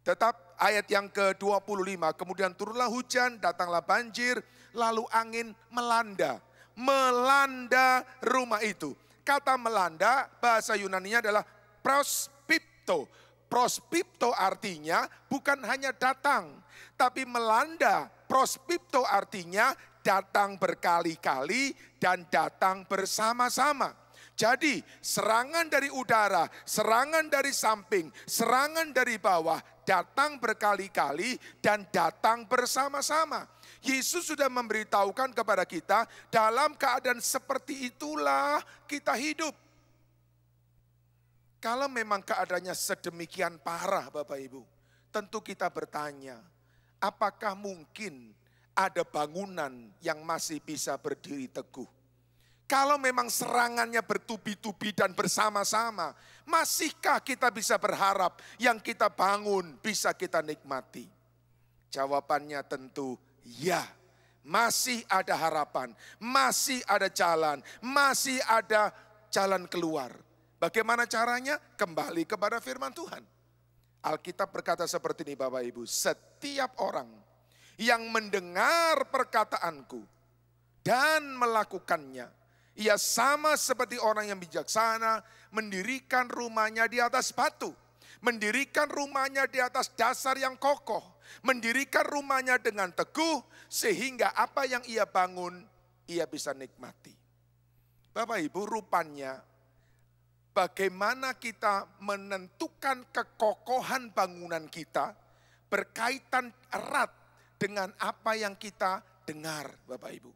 Tetap ayat yang ke-25, kemudian turunlah hujan, datanglah banjir, lalu angin melanda. Melanda rumah itu. Kata melanda bahasa Yunaninya adalah prospipto. Prospipto artinya bukan hanya datang, tapi melanda. Prospipto artinya datang berkali-kali dan datang bersama-sama. Jadi serangan dari udara, serangan dari samping, serangan dari bawah, datang berkali-kali dan datang bersama-sama. Yesus sudah memberitahukan kepada kita, dalam keadaan seperti itulah kita hidup. Kalau memang keadaannya sedemikian parah Bapak Ibu, tentu kita bertanya, apakah mungkin ada bangunan yang masih bisa berdiri teguh? Kalau memang serangannya bertubi-tubi dan bersama-sama, masihkah kita bisa berharap yang kita bangun bisa kita nikmati? Jawabannya tentu ya, masih ada harapan, masih ada jalan keluar. Bagaimana caranya? Kembali kepada firman Tuhan. Alkitab berkata seperti ini Bapak Ibu, setiap orang yang mendengar perkataanku dan melakukannya, ia sama seperti orang yang bijaksana mendirikan rumahnya di atas batu. Mendirikan rumahnya di atas dasar yang kokoh. Mendirikan rumahnya dengan teguh sehingga apa yang ia bangun ia bisa nikmati. Bapak Ibu, rupanya bagaimana kita menentukan kekokohan bangunan kita berkaitan erat dengan apa yang kita dengar Bapak Ibu.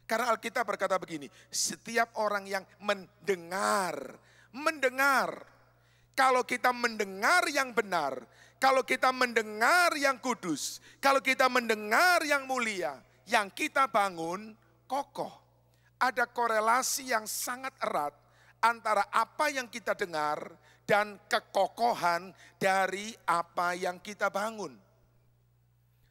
Karena Alkitab berkata begini, setiap orang yang mendengar. Kalau kita mendengar yang benar, kalau kita mendengar yang kudus, kalau kita mendengar yang mulia, yang kita bangun kokoh. Ada korelasi yang sangat erat antara apa yang kita dengar dan kekokohan dari apa yang kita bangun.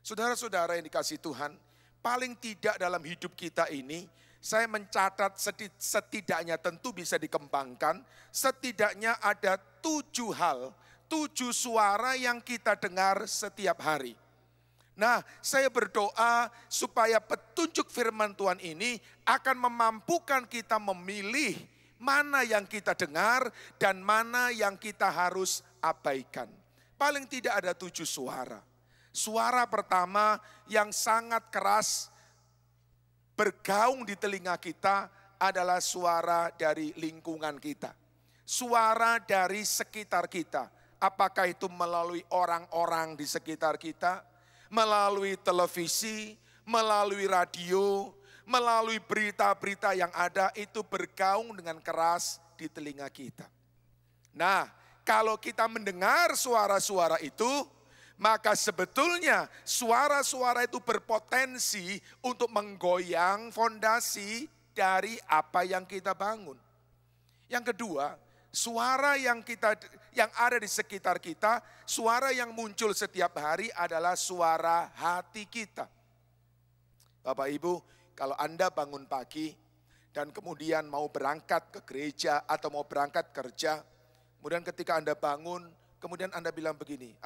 Saudara-saudara yang dikasihi Tuhan, paling tidak dalam hidup kita ini, saya mencatat setidaknya tentu bisa dikembangkan, setidaknya ada 7 hal, 7 suara yang kita dengar setiap hari. Nah, saya berdoa supaya petunjuk firman Tuhan ini akan memampukan kita memilih mana yang kita dengar dan mana yang kita harus abaikan. Paling tidak ada 7 suara. Suara pertama yang sangat keras bergaung di telinga kita adalah suara dari lingkungan kita. Suara dari sekitar kita. Apakah itu melalui orang-orang di sekitar kita, melalui televisi, melalui radio, melalui berita-berita yang ada, itu bergaung dengan keras di telinga kita. Nah, kalau kita mendengar suara-suara itu, maka sebetulnya suara-suara itu berpotensi untuk menggoyang fondasi dari apa yang kita bangun. Yang kedua, suara yang ada di sekitar kita, suara yang muncul setiap hari adalah suara hati kita. Bapak Ibu, kalau Anda bangun pagi dan kemudian mau berangkat ke gereja atau mau berangkat kerja, kemudian ketika Anda bangun, kemudian Anda bilang begini,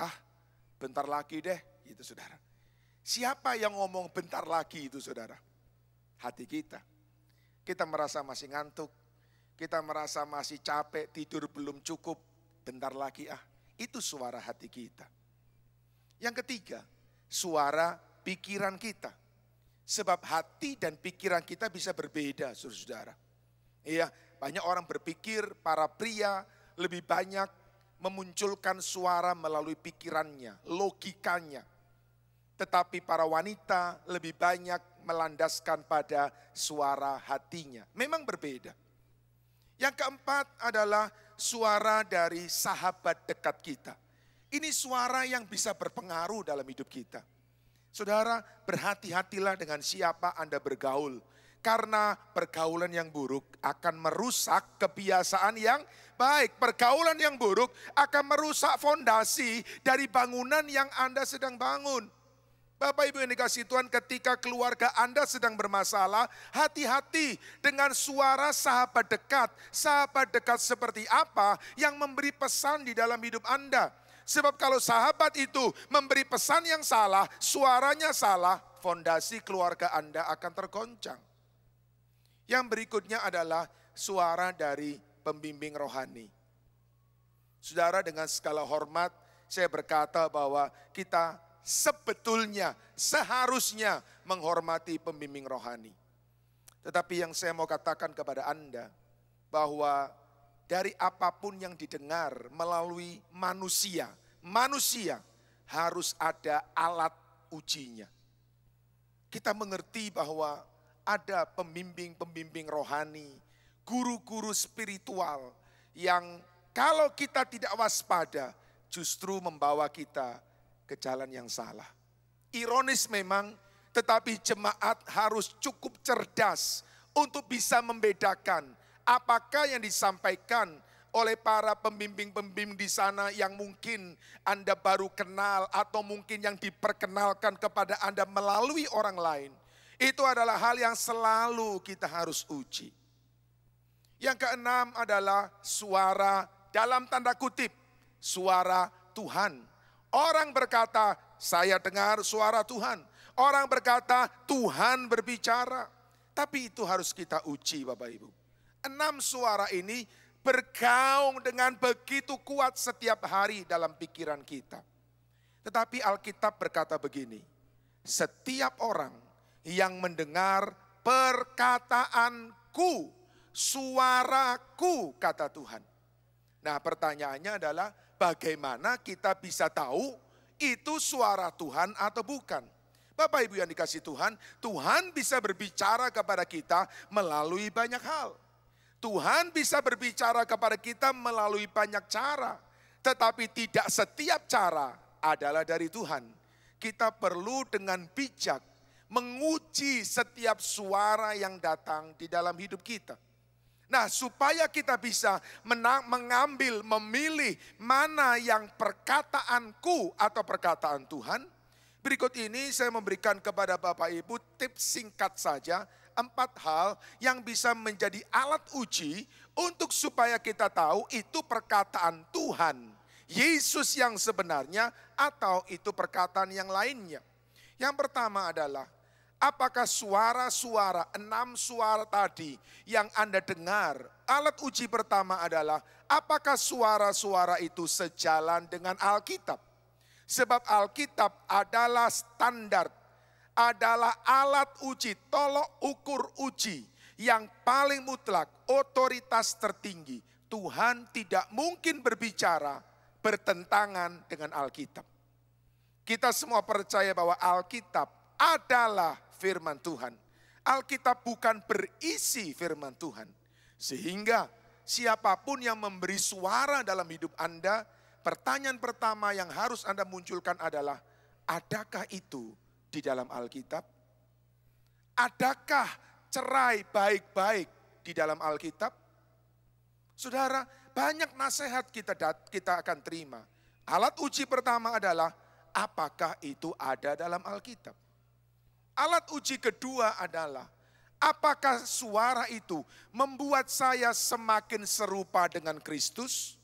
bentar lagi deh, itu saudara. Siapa yang ngomong bentar lagi itu saudara? Hati kita. Kita merasa masih ngantuk, kita merasa masih capek, tidur belum cukup, bentar lagi itu suara hati kita. Yang ketiga, suara pikiran kita. Sebab hati dan pikiran kita bisa berbeda saudara. Iya, banyak orang berpikir para pria lebih banyak memunculkan suara melalui pikirannya, logikanya. Tetapi para wanita lebih banyak melandaskan pada suara hatinya. Memang berbeda. Yang keempat adalah suara dari sahabat dekat kita. Ini suara yang bisa berpengaruh dalam hidup kita. Saudara, berhati-hatilah dengan siapa Anda bergaul. Karena pergaulan yang buruk akan merusak kebiasaan yang baik. Pergaulan yang buruk akan merusak fondasi dari bangunan yang Anda sedang bangun. Bapak Ibu yang dikasihi Tuhan, ketika keluarga Anda sedang bermasalah, hati-hati dengan suara sahabat dekat. Sahabat dekat seperti apa yang memberi pesan di dalam hidup Anda. Sebab kalau sahabat itu memberi pesan yang salah, suaranya salah, fondasi keluarga Anda akan tergoncang. Yang berikutnya adalah suara dari pembimbing rohani. Saudara, dengan segala hormat saya berkata bahwa kita sebetulnya seharusnya menghormati pembimbing rohani. Tetapi yang saya mau katakan kepada Anda bahwa dari apapun yang didengar melalui manusia harus ada alat ujinya. kita mengerti bahwa ada pembimbing-pembimbing rohani, guru-guru spiritual yang kalau kita tidak waspada justru membawa kita ke jalan yang salah. Ironis memang, tetapi jemaat harus cukup cerdas untuk bisa membedakan apakah yang disampaikan oleh para pembimbing-pembimbing di sana yang mungkin Anda baru kenal atau mungkin yang diperkenalkan kepada Anda melalui orang lain. Itu adalah hal yang selalu kita harus uji. Yang keenam adalah suara dalam tanda kutip, suara Tuhan. Orang berkata, saya dengar suara Tuhan. Orang berkata, Tuhan berbicara. Tapi itu harus kita uji Bapak Ibu. 6 suara ini bergaung dengan begitu kuat setiap hari dalam pikiran kita. Tetapi Alkitab berkata begini, setiap orang yang mendengar perkataanku, suaraku, kata Tuhan. Nah pertanyaannya adalah bagaimana kita bisa tahu itu suara Tuhan atau bukan? Bapak Ibu yang dikasih Tuhan, Tuhan bisa berbicara kepada kita melalui banyak hal. Tuhan bisa berbicara kepada kita melalui banyak cara. Tetapi tidak setiap cara adalah dari Tuhan. Kita perlu dengan bijak menguji setiap suara yang datang di dalam hidup kita. Nah, supaya kita bisa mengambil, memilih mana yang perkataanku atau perkataan Tuhan. Berikut ini saya memberikan kepada Bapak Ibu tips singkat saja. 4 hal yang bisa menjadi alat uji untuk supaya kita tahu itu perkataan Tuhan. Yesus yang sebenarnya atau itu perkataan yang lainnya. Yang pertama adalah apakah suara-suara, 6 suara tadi yang Anda dengar, alat uji pertama adalah apakah suara-suara itu sejalan dengan Alkitab. Sebab Alkitab adalah standar, adalah alat uji, tolok ukur uji yang paling mutlak, otoritas tertinggi. Tuhan tidak mungkin berbicara bertentangan dengan Alkitab. Kita semua percaya bahwa Alkitab adalah firman Tuhan. Alkitab bukan berisi firman Tuhan. Sehingga siapapun yang memberi suara dalam hidup Anda, pertanyaan pertama yang harus Anda munculkan adalah, adakah itu di dalam Alkitab? Adakah cerai baik-baik di dalam Alkitab? Saudara, banyak nasihat kita akan terima. Alat uji pertama adalah, apakah itu ada dalam Alkitab? Alat uji kedua adalah, apakah suara itu membuat saya semakin serupa dengan Kristus?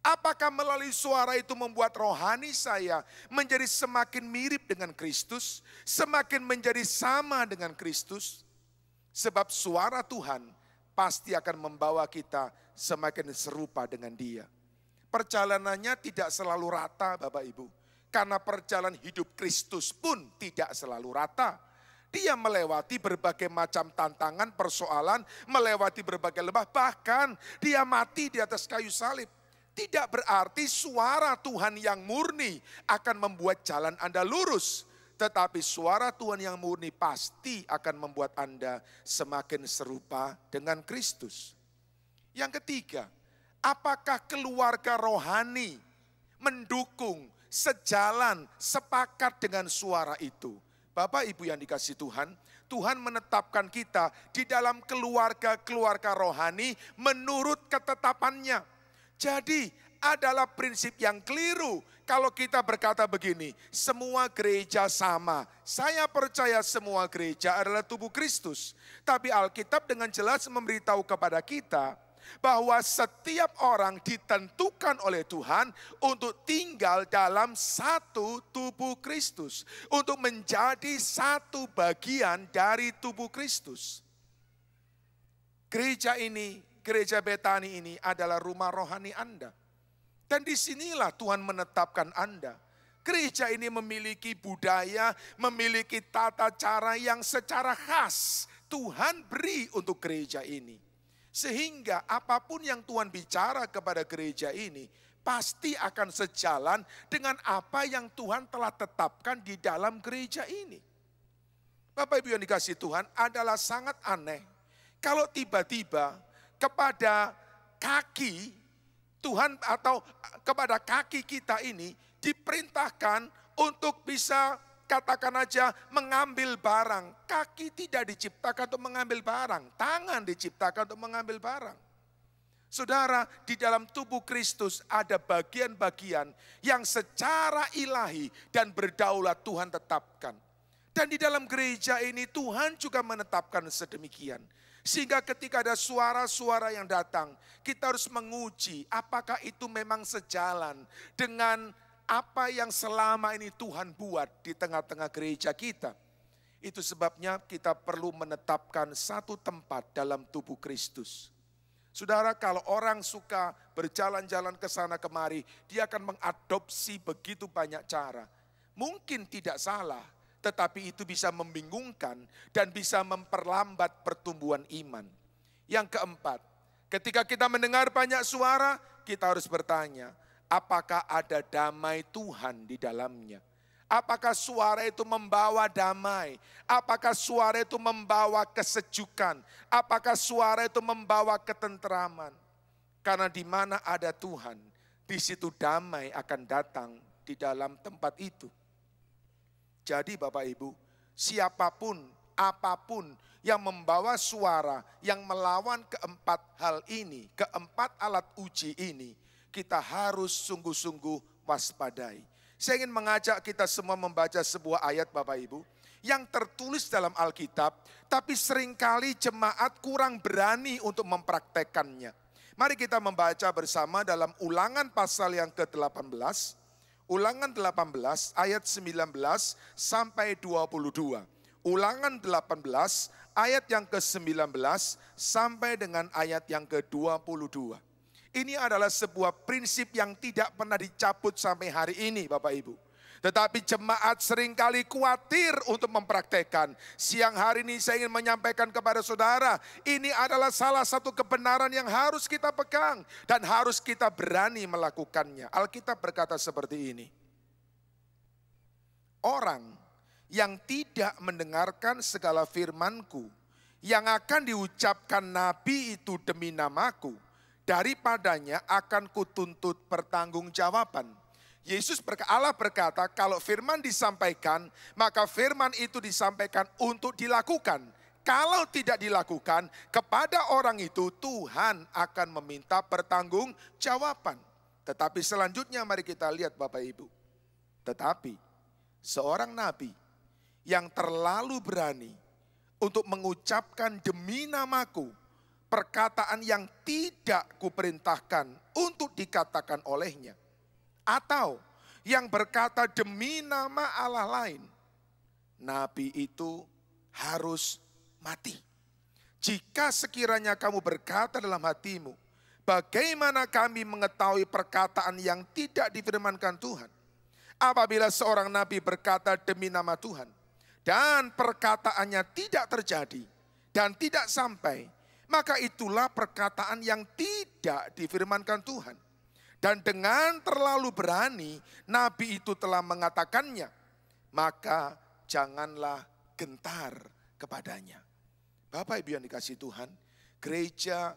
Apakah melalui suara itu membuat rohani saya menjadi semakin mirip dengan Kristus, semakin menjadi sama dengan Kristus? Sebab suara Tuhan pasti akan membawa kita semakin serupa dengan Dia. Perjalanannya tidak selalu rata Bapak Ibu. Karena perjalanan hidup Kristus pun tidak selalu rata. Dia melewati berbagai macam tantangan, persoalan, melewati berbagai lembah, bahkan dia mati di atas kayu salib. Tidak berarti suara Tuhan yang murni akan membuat jalan Anda lurus. Tetapi suara Tuhan yang murni pasti akan membuat Anda semakin serupa dengan Kristus. Yang ketiga, apakah keluarga rohani mendukung, sejalan, sepakat dengan suara itu? Bapak Ibu yang dikasih Tuhan, Tuhan menetapkan kita di dalam keluarga-keluarga rohani menurut ketetapannya. Jadi adalah prinsip yang keliru kalau kita berkata begini, semua gereja sama. Saya percaya semua gereja adalah tubuh Kristus. Tapi Alkitab dengan jelas memberitahu kepada kita bahwa setiap orang ditentukan oleh Tuhan untuk tinggal dalam satu tubuh Kristus. Untuk menjadi satu bagian dari tubuh Kristus. Gereja ini, Gereja Betani ini adalah rumah rohani Anda. Dan disinilah Tuhan menetapkan Anda. Gereja ini memiliki budaya, memiliki tata cara yang secara khas Tuhan beri untuk gereja ini. Sehingga apapun yang Tuhan bicara kepada gereja ini pasti akan sejalan dengan apa yang Tuhan telah tetapkan di dalam gereja ini. Bapak Ibu yang dikasihi Tuhan, adalah sangat aneh kalau tiba-tiba kepada kaki Tuhan atau kepada kaki kita ini diperintahkan untuk bisa katakan aja mengambil barang. Kaki tidak diciptakan untuk mengambil barang, tangan diciptakan untuk mengambil barang. Saudara, di dalam tubuh Kristus ada bagian-bagian yang secara ilahi dan berdaulat Tuhan tetapkan. Dan di dalam gereja ini Tuhan juga menetapkan sedemikian. Sehingga ketika ada suara-suara yang datang, kita harus menguji apakah itu memang sejalan dengan apa yang selama ini Tuhan buat di tengah-tengah gereja kita. Itu sebabnya kita perlu menetapkan satu tempat dalam tubuh Kristus. Saudara, kalau orang suka berjalan-jalan ke sana kemari, dia akan mengadopsi begitu banyak cara. Mungkin tidak salah, tetapi itu bisa membingungkan dan bisa memperlambat pertumbuhan iman. Yang keempat, ketika kita mendengar banyak suara, kita harus bertanya, apakah ada damai Tuhan di dalamnya? Apakah suara itu membawa damai? Apakah suara itu membawa kesejukan? Apakah suara itu membawa ketenteraman? Karena di mana ada Tuhan, di situ damai akan datang di dalam tempat itu. Jadi Bapak Ibu, siapapun, apapun yang membawa suara yang melawan keempat hal ini, keempat alat uji ini, kita harus sungguh-sungguh waspadai. Saya ingin mengajak kita semua membaca sebuah ayat Bapak Ibu, yang tertulis dalam Alkitab, tapi seringkali jemaat kurang berani untuk mempraktekannya. Mari kita membaca bersama dalam Ulangan pasal yang ke-18, Ulangan 18 ayat 19 sampai 22. Ulangan 18 ayat yang ke-19 sampai dengan ayat yang ke-22. Ini adalah sebuah prinsip yang tidak pernah dicabut sampai hari ini Bapak Ibu. Tetapi jemaat seringkali khawatir untuk mempraktekkan. Siang hari ini saya ingin menyampaikan kepada saudara, ini adalah salah satu kebenaran yang harus kita pegang dan harus kita berani melakukannya. Alkitab berkata seperti ini. Orang yang tidak mendengarkan segala firman-Ku yang akan diucapkan nabi itu demi namaku, daripadanya akan kutuntut pertanggungjawaban. Allah berkata kalau firman disampaikan, maka firman itu disampaikan untuk dilakukan. Kalau tidak dilakukan, kepada orang itu Tuhan akan meminta pertanggungjawaban. Tetapi selanjutnya mari kita lihat Bapak Ibu. Tetapi seorang nabi yang terlalu berani untuk mengucapkan demi namaku perkataan yang tidak kuperintahkan untuk dikatakan olehnya, atau yang berkata demi nama Allah lain, nabi itu harus mati. Jika sekiranya kamu berkata dalam hatimu, bagaimana kami mengetahui perkataan yang tidak difirmankan Tuhan? Apabila seorang nabi berkata demi nama Tuhan, dan perkataannya tidak terjadi dan tidak sampai, maka itulah perkataan yang tidak difirmankan Tuhan. Dan dengan terlalu berani, nabi itu telah mengatakannya, maka janganlah gentar kepadanya. Bapak Ibu yang dikasihi Tuhan, gereja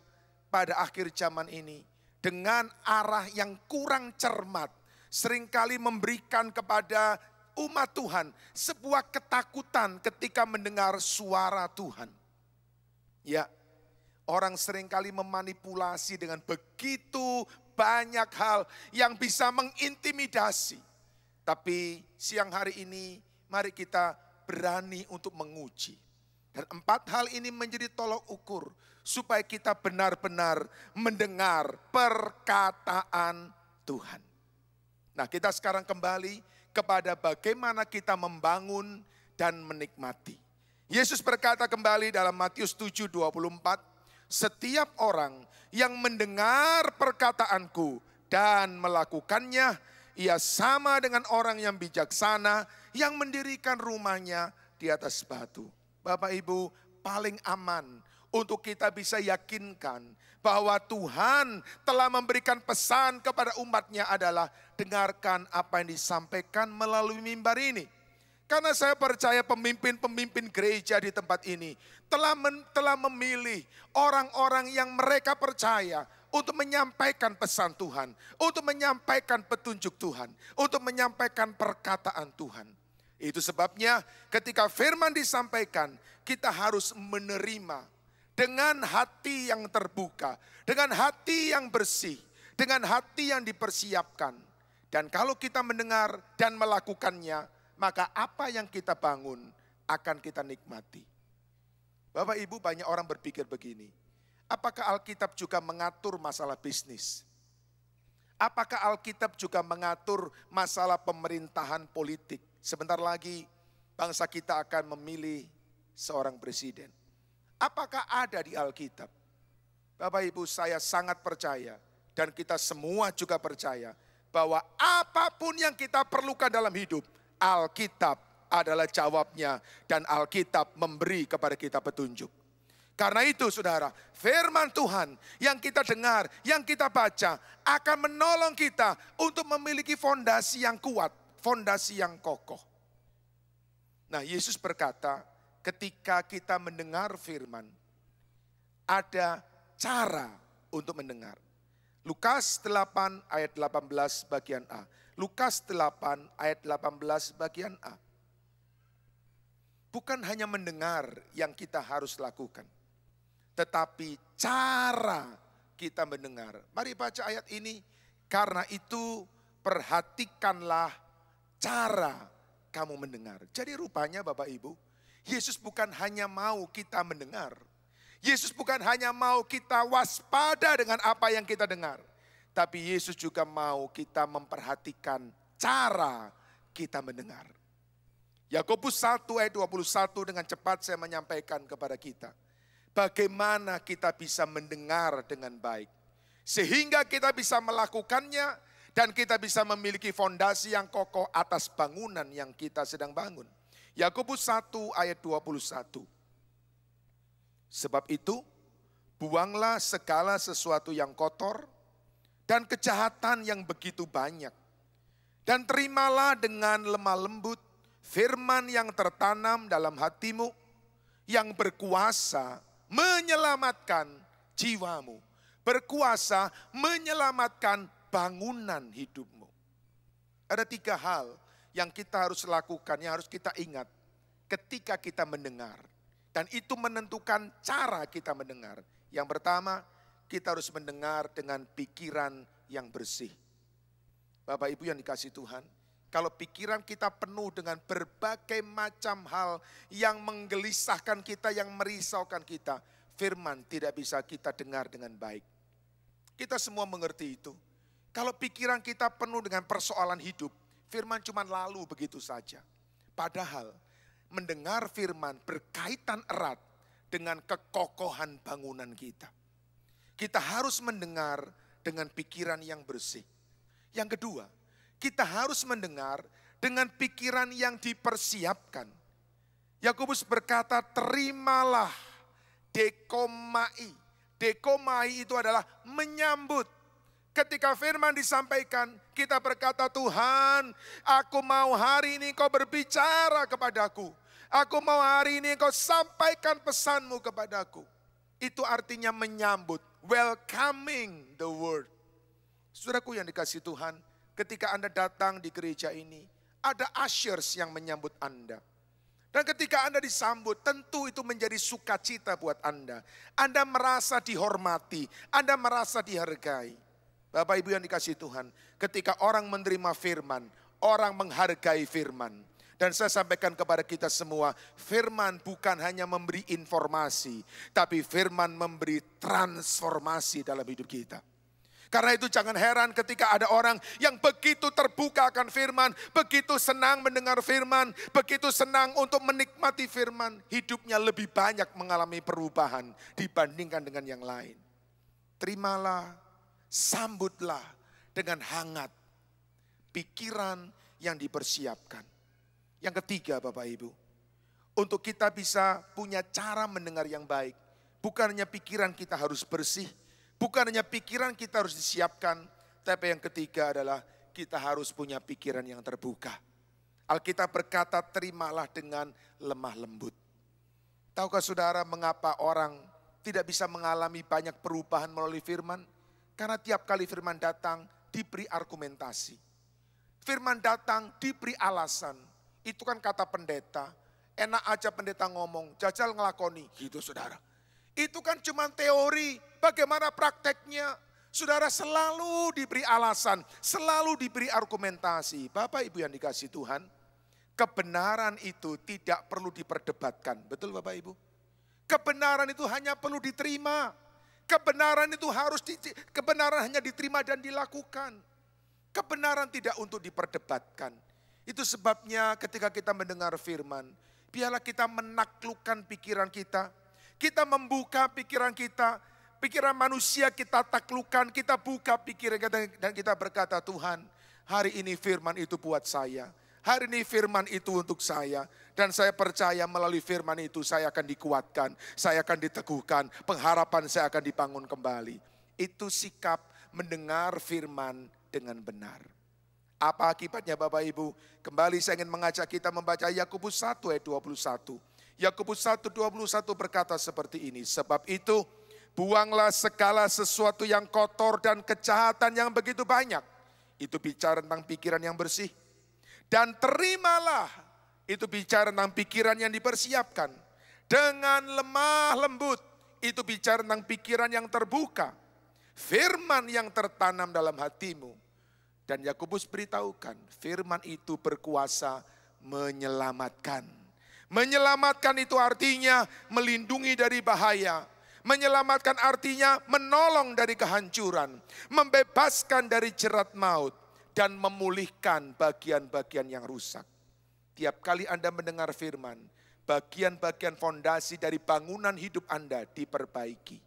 pada akhir zaman ini dengan arah yang kurang cermat, seringkali memberikan kepada umat Tuhan sebuah ketakutan ketika mendengar suara Tuhan. Ya, orang seringkali memanipulasi dengan begitu banyak hal yang bisa mengintimidasi. Tapi siang hari ini mari kita berani untuk menguji. Dan 4 hal ini menjadi tolok ukur supaya kita benar-benar mendengar perkataan Tuhan. Nah, kita sekarang kembali kepada bagaimana kita membangun dan menikmati. Yesus berkata kembali dalam Matius 7:24, setiap orang yang mendengar perkataanku dan melakukannya, ia sama dengan orang yang bijaksana yang mendirikan rumahnya di atas batu. Bapak Ibu, paling aman untuk kita bisa yakinkan bahwa Tuhan telah memberikan pesan kepada umatnya adalah dengarkan apa yang disampaikan melalui mimbar ini. Karena saya percaya pemimpin-pemimpin gereja di tempat ini telah memilih orang-orang yang mereka percaya untuk menyampaikan pesan Tuhan, untuk menyampaikan petunjuk Tuhan, untuk menyampaikan perkataan Tuhan. Itu sebabnya ketika firman disampaikan, kita harus menerima dengan hati yang terbuka, dengan hati yang bersih, dengan hati yang dipersiapkan. Dan kalau kita mendengar dan melakukannya, maka apa yang kita bangun akan kita nikmati. Bapak Ibu, banyak orang berpikir begini, apakah Alkitab juga mengatur masalah bisnis? Apakah Alkitab juga mengatur masalah pemerintahan politik? Sebentar lagi bangsa kita akan memilih seorang presiden. Apakah ada di Alkitab? Bapak Ibu, saya sangat percaya dan kita semua juga percaya bahwa apapun yang kita perlukan dalam hidup, Alkitab adalah jawabnya dan Alkitab memberi kepada kita petunjuk. Karena itu saudara, firman Tuhan yang kita dengar, yang kita baca akan menolong kita untuk memiliki fondasi yang kuat, fondasi yang kokoh. Nah, Yesus berkata, ketika kita mendengar firman, ada cara untuk mendengar. Lukas 8 ayat 18 bagian A. Lukas 8 ayat 18 bagian A. Bukan hanya mendengar yang kita harus lakukan, tetapi cara kita mendengar. Mari baca ayat ini. Karena itu perhatikanlah cara kamu mendengar. Jadi rupanya Bapak Ibu, Yesus bukan hanya mau kita mendengar. Yesus bukan hanya mau kita waspada dengan apa yang kita dengar. Tapi Yesus juga mau kita memperhatikan cara kita mendengar. Yakobus 1 ayat 21 dengan cepat saya menyampaikan kepada kita. Bagaimana kita bisa mendengar dengan baik. Sehingga kita bisa melakukannya dan kita bisa memiliki fondasi yang kokoh atas bangunan yang kita sedang bangun. Yakobus 1 ayat 21. Sebab itu, buanglah segala sesuatu yang kotor dan kejahatan yang begitu banyak. Dan terimalah dengan lemah lembut firman yang tertanam dalam hatimu, yang berkuasa menyelamatkan jiwamu. Berkuasa menyelamatkan bangunan hidupmu. Ada 3 hal yang kita harus lakukan, yang harus kita ingat ketika kita mendengar. Dan itu menentukan cara kita mendengar. Yang pertama, kita harus mendengar dengan pikiran yang bersih. Bapak Ibu yang dikasihi Tuhan, kalau pikiran kita penuh dengan berbagai macam hal yang menggelisahkan kita, yang merisaukan kita, firman tidak bisa kita dengar dengan baik. Kita semua mengerti itu. Kalau pikiran kita penuh dengan persoalan hidup, firman cuma lalu begitu saja. Padahal mendengar firman berkaitan erat dengan kekokohan bangunan kita. Kita harus mendengar dengan pikiran yang bersih. Yang kedua, kita harus mendengar dengan pikiran yang dipersiapkan. Yakobus berkata, terimalah dekomai. Dekomai itu adalah menyambut. Ketika firman disampaikan, kita berkata, Tuhan, aku mau hari ini kau berbicara kepadaku. Aku mau hari ini kau sampaikan pesanmu kepadaku. Itu artinya menyambut, welcoming the word. Saudaraku yang dikasihi Tuhan, ketika Anda datang di gereja ini, ada ushers yang menyambut Anda. Dan ketika Anda disambut, tentu itu menjadi sukacita buat Anda. Anda merasa dihormati, Anda merasa dihargai. Bapak Ibu yang dikasihi Tuhan, ketika orang menerima firman, orang menghargai firman. Dan saya sampaikan kepada kita semua, firman bukan hanya memberi informasi, tapi firman memberi transformasi dalam hidup kita. Karena itu jangan heran ketika ada orang yang begitu terbuka akan firman, begitu senang mendengar firman, begitu senang untuk menikmati firman, hidupnya lebih banyak mengalami perubahan dibandingkan dengan yang lain. Terimalah, sambutlah dengan hangat pikiran yang dipersiapkan. Yang ketiga Bapak Ibu, untuk kita bisa punya cara mendengar yang baik, bukan hanya pikiran kita harus bersih, bukan hanya pikiran kita harus disiapkan, tapi yang ketiga adalah kita harus punya pikiran yang terbuka. Alkitab berkata, terimalah dengan lemah lembut. Tahukah saudara mengapa orang tidak bisa mengalami banyak perubahan melalui firman? Karena tiap kali firman datang diberi argumentasi. Firman datang diberi alasan. Itu kan kata pendeta. Enak aja pendeta ngomong, jajal ngelakoni. Gitu saudara. Itu kan cuma teori, bagaimana prakteknya. Saudara selalu diberi alasan, selalu diberi argumentasi. Bapak Ibu yang dikasihi Tuhan, kebenaran itu tidak perlu diperdebatkan. Betul Bapak Ibu? Kebenaran itu hanya perlu diterima. Kebenaran itu kebenaran hanya diterima dan dilakukan. Kebenaran tidak untuk diperdebatkan. Itu sebabnya ketika kita mendengar firman, biarlah kita menaklukkan pikiran kita. Kita membuka pikiran kita, pikiran manusia kita taklukkan, kita buka pikiran kita dan kita berkata, Tuhan, hari ini firman itu buat saya. Hari ini firman itu untuk saya. Dan saya percaya melalui firman itu saya akan dikuatkan, saya akan diteguhkan, pengharapan saya akan dibangun kembali. Itu sikap mendengar firman dengan benar. Apa akibatnya Bapak Ibu? Kembali saya ingin mengajak kita membaca Yakobus 1 ayat 21. Yakobus 1:21 berkata seperti ini. Sebab itu buanglah segala sesuatu yang kotor dan kejahatan yang begitu banyak. Itu bicara tentang pikiran yang bersih. Dan terimalah, itu bicara tentang pikiran yang dipersiapkan. Dengan lemah lembut, itu bicara tentang pikiran yang terbuka. Firman yang tertanam dalam hatimu. Dan Yakobus beritahukan, firman itu berkuasa menyelamatkan. Menyelamatkan itu artinya melindungi dari bahaya. Menyelamatkan artinya menolong dari kehancuran. Membebaskan dari jerat maut. Dan memulihkan bagian-bagian yang rusak. Tiap kali Anda mendengar firman, bagian-bagian fondasi dari bangunan hidup Anda diperbaiki.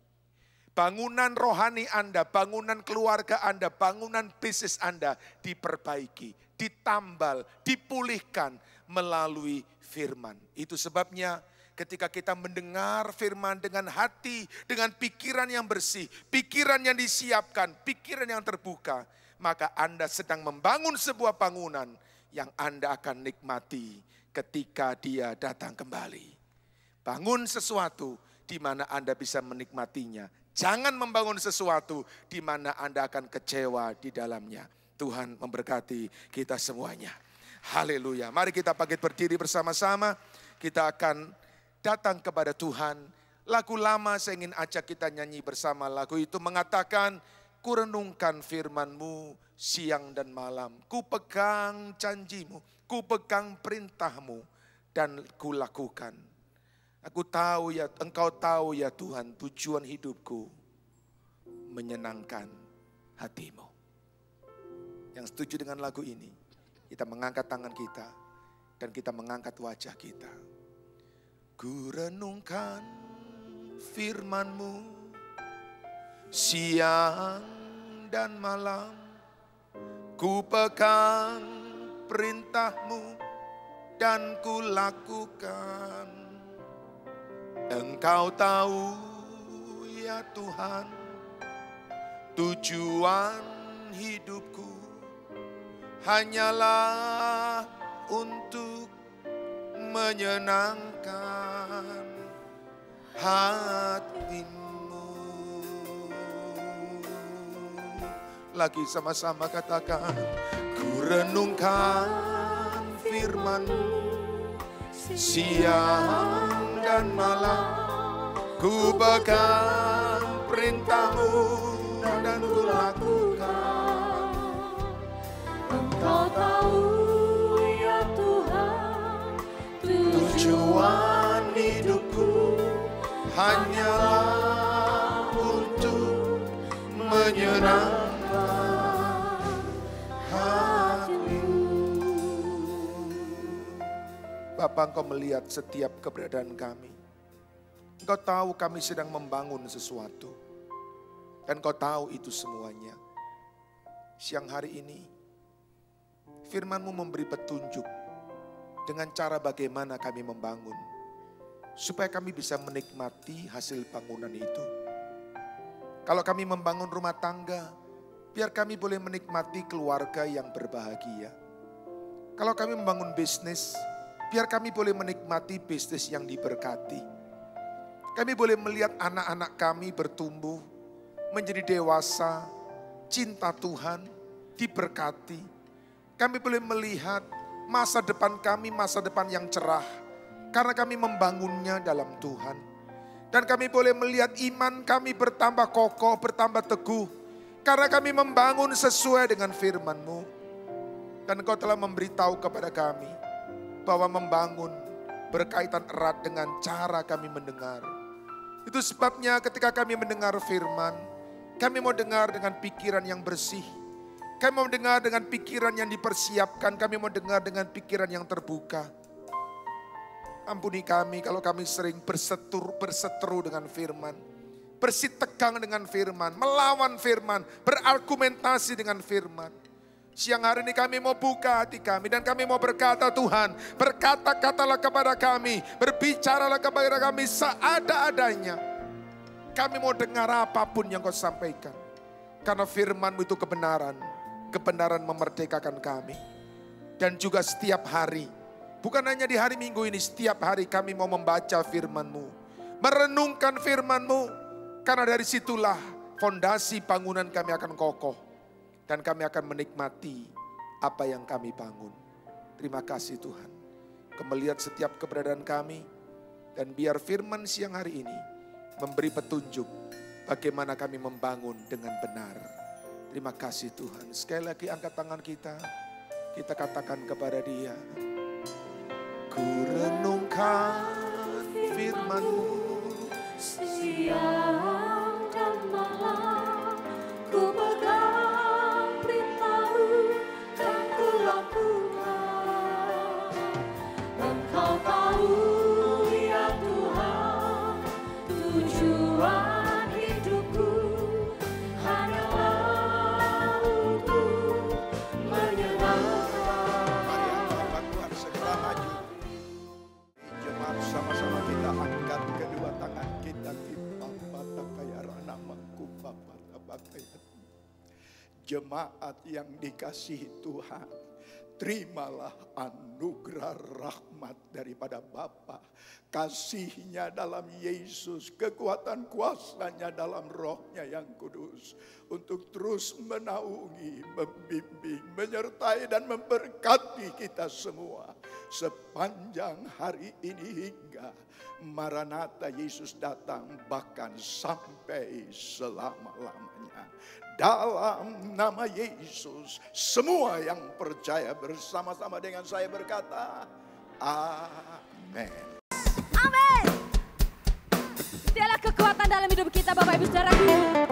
Bangunan rohani Anda, bangunan keluarga Anda, bangunan bisnis Anda diperbaiki, ditambal, dipulihkan melalui firman. Itu sebabnya ketika kita mendengar firman dengan hati, dengan pikiran yang bersih, pikiran yang disiapkan, pikiran yang terbuka, maka Anda sedang membangun sebuah bangunan yang Anda akan nikmati ketika Dia datang kembali. Bangun sesuatu di mana Anda bisa menikmatinya. Jangan membangun sesuatu di mana Anda akan kecewa di dalamnya. Tuhan memberkati kita semuanya. Haleluya. Mari kita bangkit berdiri bersama-sama. Kita akan datang kepada Tuhan. Lagu lama saya ingin ajak kita nyanyi bersama. Lagu itu mengatakan, ku renungkan firman-Mu siang dan malam. Ku pegang janji-Mu, ku pegang perintah-Mu dan ku lakukan. Aku tahu ya, Engkau tahu ya Tuhan, tujuan hidupku menyenangkan hati-Mu. Yang setuju dengan lagu ini, kita mengangkat tangan kita dan kita mengangkat wajah kita. Ku renungkan firman-Mu siang dan malam, ku pegang perintah-Mu dan ku lakukan. Engkau tahu ya Tuhan, tujuan hidupku hanyalah untuk menyenangkan hati-Mu. Lagi sama-sama katakan, ku renungkan firman-Mu siang dan malam, ku pegang perintah-Mu dan ku lakukan. Engkau tahu ya Tuhan, Tujuan hidupku hanyalah untuk menyenangkan hati-Mu. Bapa, Engkau melihat setiap keberadaan kami. Engkau tahu kami sedang membangun sesuatu. Dan Engkau tahu itu semuanya. Siang hari ini, firman-Mu memberi petunjuk dengan cara bagaimana kami membangun. Supaya kami bisa menikmati hasil bangunan itu. Kalau kami membangun rumah tangga, biar kami boleh menikmati keluarga yang berbahagia. Kalau kami membangun bisnis, biar kami boleh menikmati bisnis yang diberkati. Kami boleh melihat anak-anak kami bertumbuh, menjadi dewasa, cinta Tuhan, diberkati. Kami boleh melihat masa depan kami, masa depan yang cerah. Karena kami membangunnya dalam Tuhan. Dan kami boleh melihat iman kami bertambah kokoh, bertambah teguh. Karena kami membangun sesuai dengan firman-Mu. Dan Engkau telah memberitahu kepada kami bahwa membangun berkaitan erat dengan cara kami mendengar. Itu sebabnya ketika kami mendengar firman, kami mau dengar dengan pikiran yang bersih. Kami mau dengar dengan pikiran yang dipersiapkan. Kami mau dengar dengan pikiran yang terbuka. Ampuni kami kalau kami sering berseteru dengan firman. Bersitegang dengan firman, melawan firman, berargumentasi dengan firman. Siang hari ini kami mau buka hati kami dan kami mau berkata, Tuhan, berkata-katalah kepada kami, berbicaralah kepada kami seada-adanya. Kami mau dengar apapun yang Kau sampaikan. Karena firman-Mu itu kebenaran, kebenaran memerdekakan kami. Dan juga setiap hari, bukan hanya di hari Minggu ini, setiap hari kami mau membaca firman-Mu, merenungkan firman-Mu. Karena dari situlah fondasi bangunan kami akan kokoh. Dan kami akan menikmati apa yang kami bangun. Terima kasih Tuhan. Kau melihat setiap keberadaan kami. Dan biar firman siang hari ini memberi petunjuk bagaimana kami membangun dengan benar. Terima kasih Tuhan. Sekali lagi angkat tangan kita. Kita katakan kepada Dia. Ku renungkan firman-Mu. Siang dan malam ku pegang perintah-Mu dan ku lakukan. Engkau tahu ya Tuhan, tujuan hidupku hanyalah untuk menyenangkan. Mari hamba Tuhan segera maju. Jemaat sama-sama kita angkat kedua tangan kita. Jemaat yang dikasihi Tuhan, terimalah anugerah rahmat daripada Bapa, kasih-Nya dalam Yesus, kekuatan kuasa-Nya dalam Roh-Nya yang kudus, untuk terus menaungi, membimbing, menyertai dan memberkati kita semua sepanjang hari ini hingga Maranatha Yesus datang, bahkan sampai selama-lamanya. Dalam nama Yesus, semua yang percaya bersama-sama dengan saya berkata, amin. Amin. Dialah kekuatan dalam hidup kita, Bapak Ibu Saudaraku.